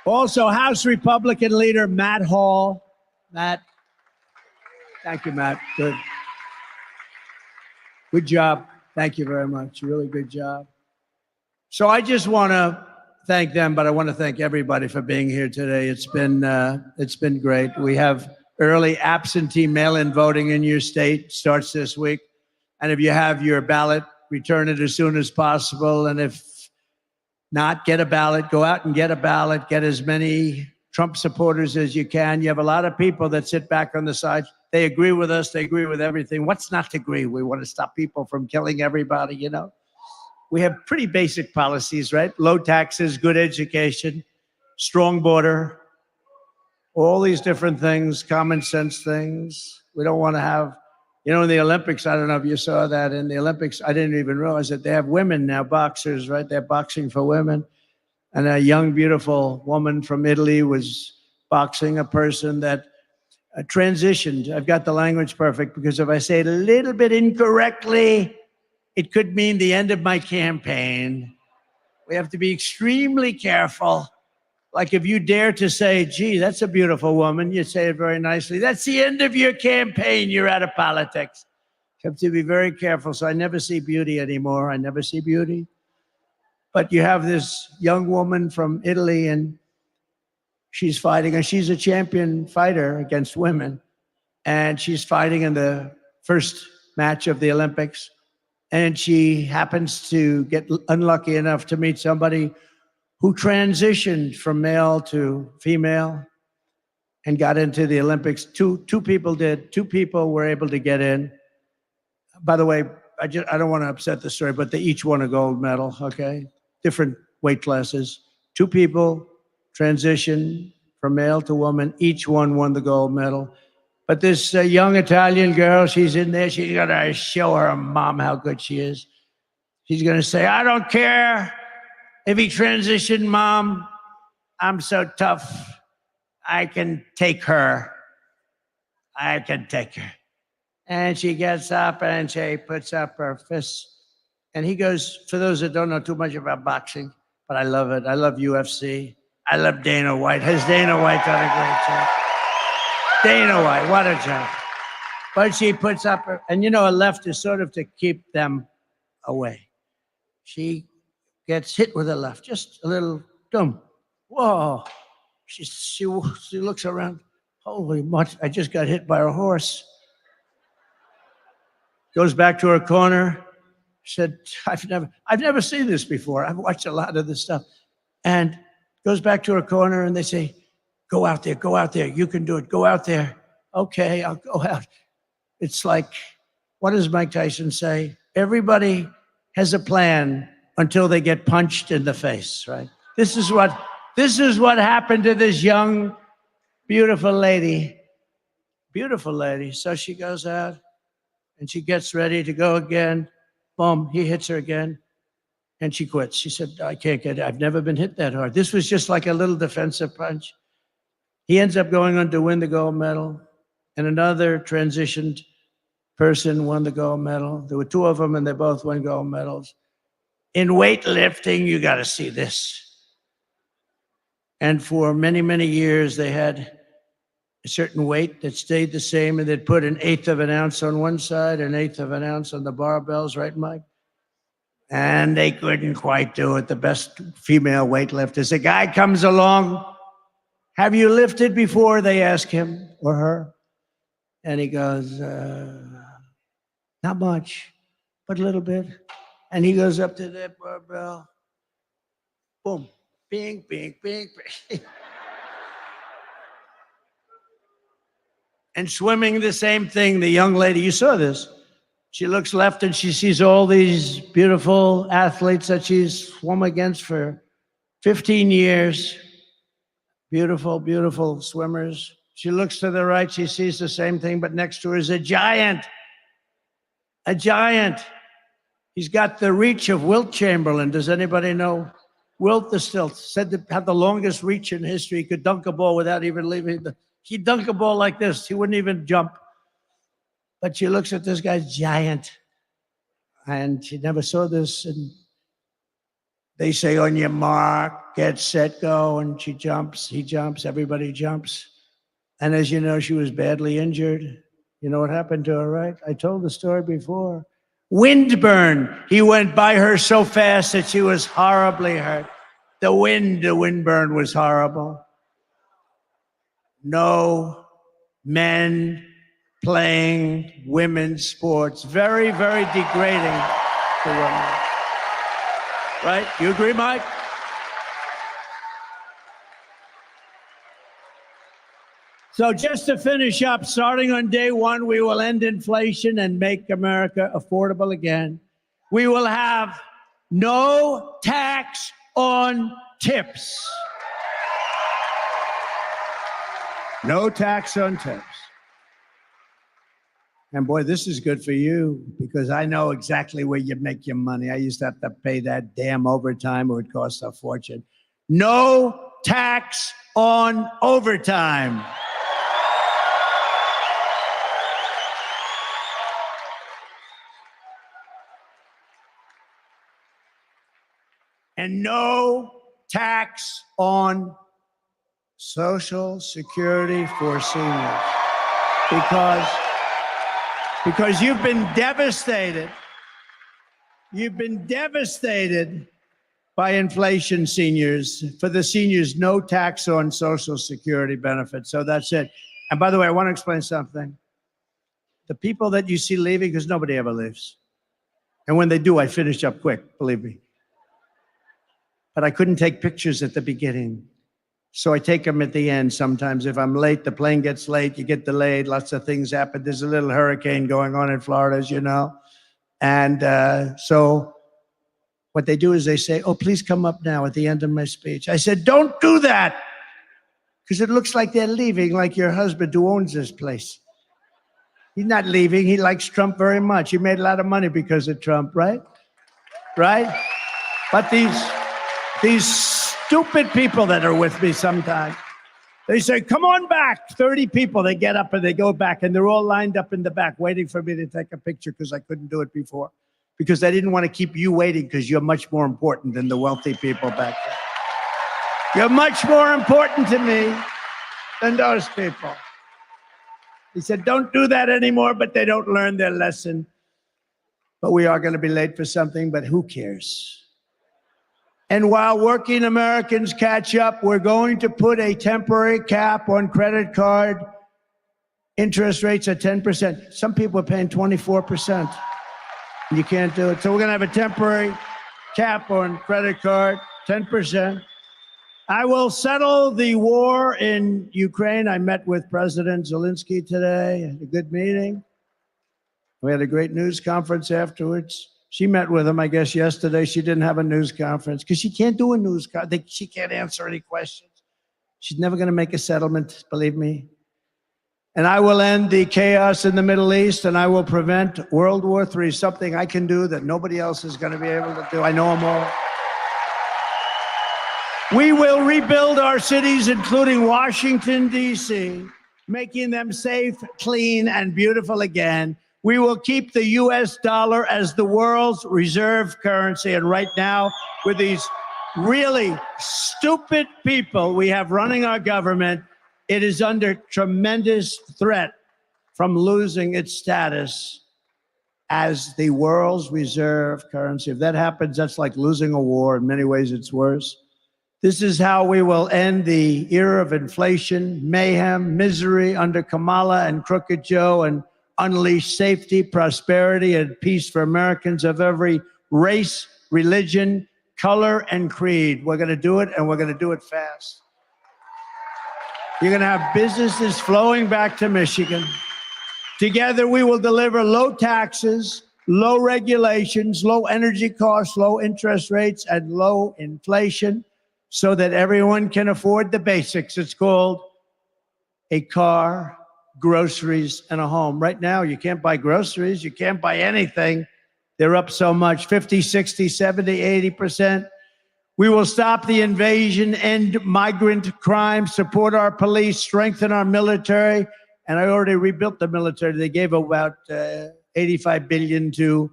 Also, House Republican leader Matt Hall. Matt. Thank you, Matt. Good. Good job. Thank you very much. Really good job. So I just want to thank them, but I want to thank everybody for being here today. It's been great. We have early absentee mail-in voting in your state. Starts this week. And if you have your ballot, return it as soon as possible. And if not, get a ballot. Go out and get a ballot. Get as many Trump supporters as you can. You have a lot of people that sit back on the side. They agree with us. They agree with everything. What's not to agree? We want to stop people from killing everybody, you know? We have pretty basic policies, right? Low taxes, good education, strong border, all these different things, common sense things. We don't want to have, you know, in the Olympics, I don't know if you saw that in the Olympics, I didn't even realize that they have women now, boxers, right? They're boxing for women. And a young, beautiful woman from Italy was boxing a person that transitioned. I've got the language perfect because if I say it a little bit incorrectly, it could mean the end of my campaign. We have to be extremely careful. Like if you dare to say, gee, that's a beautiful woman, you say it very nicely. That's the end of your campaign. You're out of politics. You have to be very careful. So I never see beauty anymore. I never see beauty. But you have this young woman from Italy and she's fighting, and she's a champion fighter against women. And she's fighting in the first match of the Olympics. And she happens to get unlucky enough to meet somebody who transitioned from male to female and got into the Olympics. Two people did. 2 people were able to get in. By the way, I don't want to upset the story, but they each won a gold medal, okay? Different weight classes. 2 people transitioned from male to woman. Each one won the gold medal. But this young Italian girl, she's in there. She's going to show her mom how good she is. She's going to say, I don't care if he transitioned, Mom. I'm so tough. I can take her. I can take her. And she gets up and she puts up her fists. And he goes, for those that don't know too much about boxing, but I love it. I love UFC. I love Dana White. Has Dana White done a great job? Dana White, what a job. But she puts up her, and you know, a left is sort of to keep them away. She gets hit with a left, just a little dumb. Whoa. She looks around. Holy much, I just got hit by a horse. Goes back to her corner. Said, I've never seen this before. I've watched a lot of this stuff. And goes back to her corner and they say, go out there. You can do it. Go out there. Okay, I'll go out. It's like, what does Mike Tyson say? Everybody has a plan until they get punched in the face, right? This is what happened to this young, beautiful lady. Beautiful lady. So she goes out and she gets ready to go again. Boom, he hits her again. And she quits. She said, I can't get it. I've never been hit that hard. This was just like a little defensive punch. He ends up going on to win the gold medal, and another transitioned person won the gold medal. There were two of them, and they both won gold medals. In weightlifting, you got to see this. And for many, many years, they had a certain weight that stayed the same, and they'd put 1/8 of an ounce on one side, 1/8 of an ounce on the barbells, right, Mike? And they couldn't quite do it. The best female weightlifters. A guy comes along, have you lifted before? They ask him or her. And he goes, not much, but a little bit. And he goes up to that barbell. Boom, bing, bing, bing, bing. And swimming, the same thing. The young lady, you saw this. She looks left and she sees all these beautiful athletes that she's swum against for 15 years. Beautiful, beautiful swimmers. She looks to the right, she sees the same thing, but next to her is a giant. A giant. He's got the reach of Wilt Chamberlain. Does anybody know? Wilt is still said to have the longest reach in history. He could dunk a ball without even leaving the. He'd dunk a ball like this. He wouldn't even jump. But she looks at this guy's giant. And she never saw this. And they say, on your mark, get set, go. And she jumps, he jumps, everybody jumps. And as you know, she was badly injured. You know what happened to her, right? I told the story before. Windburn. He went by her so fast that she was horribly hurt. The windburn was horrible. No men playing women's sports. Very, very degrading to women. Right? You agree, Mike? So just to finish up, starting on day one, we will end inflation and make America affordable again. We will have no tax on tips. No tax on tips. And boy, this is good for you because I know exactly where you make your money. I used to have to pay that damn overtime. It would cost a fortune. No tax on overtime. And no tax on Social Security for seniors. Because you've been devastated. You've been devastated by inflation, seniors. For the seniors, no tax on Social Security benefits. So that's it. And by the way, I want to explain something. The people that you see leaving, because nobody ever leaves. And when they do, I finish up quick, believe me. But I couldn't take pictures at the beginning. So I take them at the end sometimes. If I'm late, the plane gets late, you get delayed, lots of things happen. There's a little hurricane going on in Florida, as you know. And so what they do is they say, oh, please come up now at the end of my speech. I said, don't do that. Because it looks like they're leaving, like your husband who owns this place. He's not leaving. He likes Trump very much. He made a lot of money because of Trump, right? Right? But these stupid people that are with me sometimes, they say, come on back. 30 people, they get up and they go back, and they're all lined up in the back waiting for me to take a picture because I couldn't do it before. Because I didn't want to keep you waiting because you're much more important than the wealthy people back there. You're much more important to me than those people. He said, don't do that anymore, but they don't learn their lesson. But we are going to be late for something, but who cares? And while working Americans catch up, we're going to put a temporary cap on credit card interest rates at 10%. Some people are paying 24%. You can't do it. So we're going to have a temporary cap on credit card, 10%. I will settle the war in Ukraine. I met with President Zelensky today. Had a good meeting. We had a great news conference afterwards. She met with him, I guess, yesterday. She didn't have a news conference because she can't do a news conference. She can't answer any questions. She's never going to make a settlement, believe me. And I will end the chaos in the Middle East, and I will prevent World War III, something I can do that nobody else is going to be able to do. I know them all. We will rebuild our cities, including Washington, D.C., making them safe, clean, and beautiful again. We will keep the U.S. dollar as the world's reserve currency. And right now, with these really stupid people we have running our government, it is under tremendous threat from losing its status as the world's reserve currency. If that happens, that's like losing a war. In many ways, it's worse. This is how we will end the era of inflation, mayhem, misery under Kamala and Crooked Joe, and unleash safety, prosperity, and peace for Americans of every race, religion, color, and creed. We're going to do it, and we're going to do it fast. You're going to have businesses flowing back to Michigan. Together, we will deliver low taxes, low regulations, low energy costs, low interest rates, and low inflation so that everyone can afford the basics. It's called a car, groceries, and a home. Right now, you can't buy groceries. You can't buy anything. They're up so much, 50, 60, 70, 80%. We will stop the invasion, end migrant crime, support our police, strengthen our military. And I already rebuilt the military. They gave about $85 billion to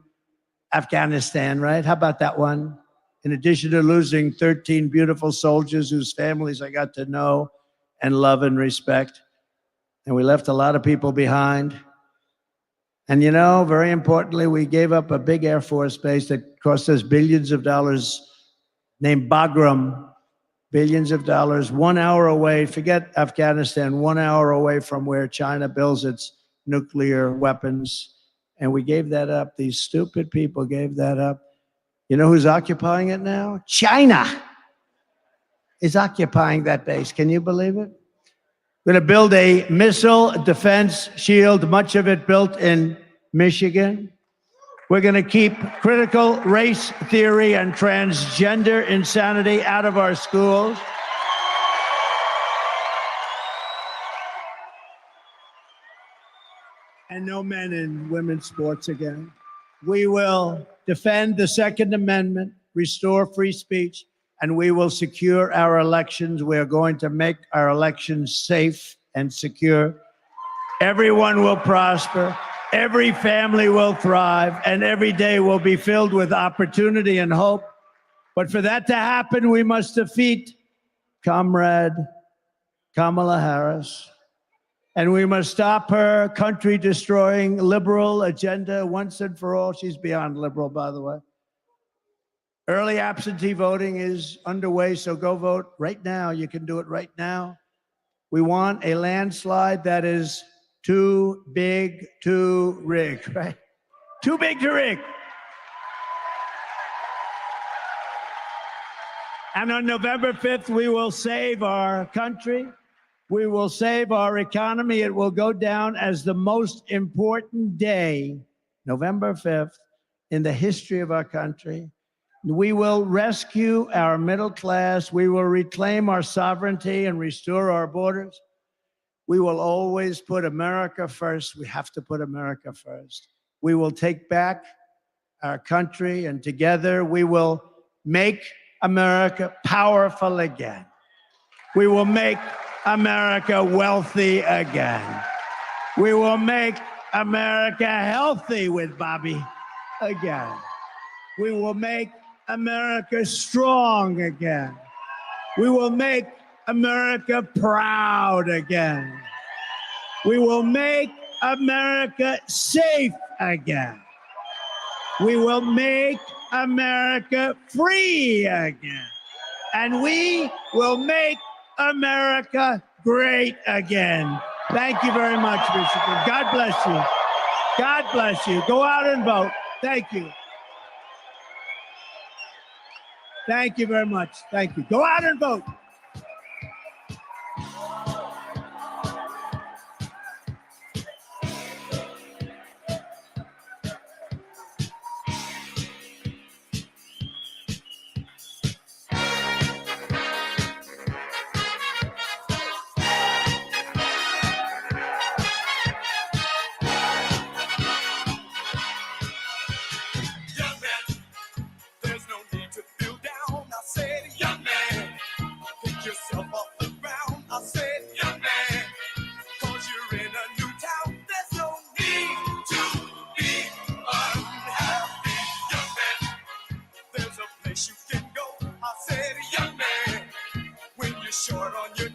Afghanistan, right? How about that one? In addition to losing 13 beautiful soldiers whose families I got to know and love and respect. And we left a lot of people behind. And you know, very importantly, we gave up a big Air Force base that cost us billions of dollars named Bagram. Billions of dollars, 1 hour away, forget Afghanistan, 1 hour away from where China builds its nuclear weapons. And we gave that up. These stupid people gave that up. You know who's occupying it now? China is occupying that base. Can you believe it? We're going to build a missile defense shield, much of it built in Michigan. We're going to keep critical race theory and transgender insanity out of our schools. And no men in women's sports again. We will defend the Second Amendment, restore free speech, and we will secure our elections. We are going to make our elections safe and secure. Everyone will prosper. Every family will thrive, and every day will be filled with opportunity and hope. But for that to happen, we must defeat Comrade Kamala Harris, and we must stop her country-destroying liberal agenda once and for all. She's beyond liberal, by the way. Early absentee voting is underway, so go vote right now. You can do it right now. We want a landslide that is too big to rig, right? Too big to rig. And on November 5th, we will save our country. We will save our economy. It will go down as the most important day, November 5th, in the history of our country. We will rescue our middle class. We will reclaim our sovereignty and restore our borders. We will always put America first. We have to put America first. We will take back our country, and together we will make America powerful again. We will make America wealthy again. We will make America healthy with Bobby again. We will make America strong again. We will make America proud again. We will make America safe again. We will make America free again. And we will make America great again. Thank you very much, Michigan. God bless you. God bless you. Go out and vote. Thank you. Thank you very much. Thank you. Go out and vote. Young man, there's no need to feel down. I said, young man, short on your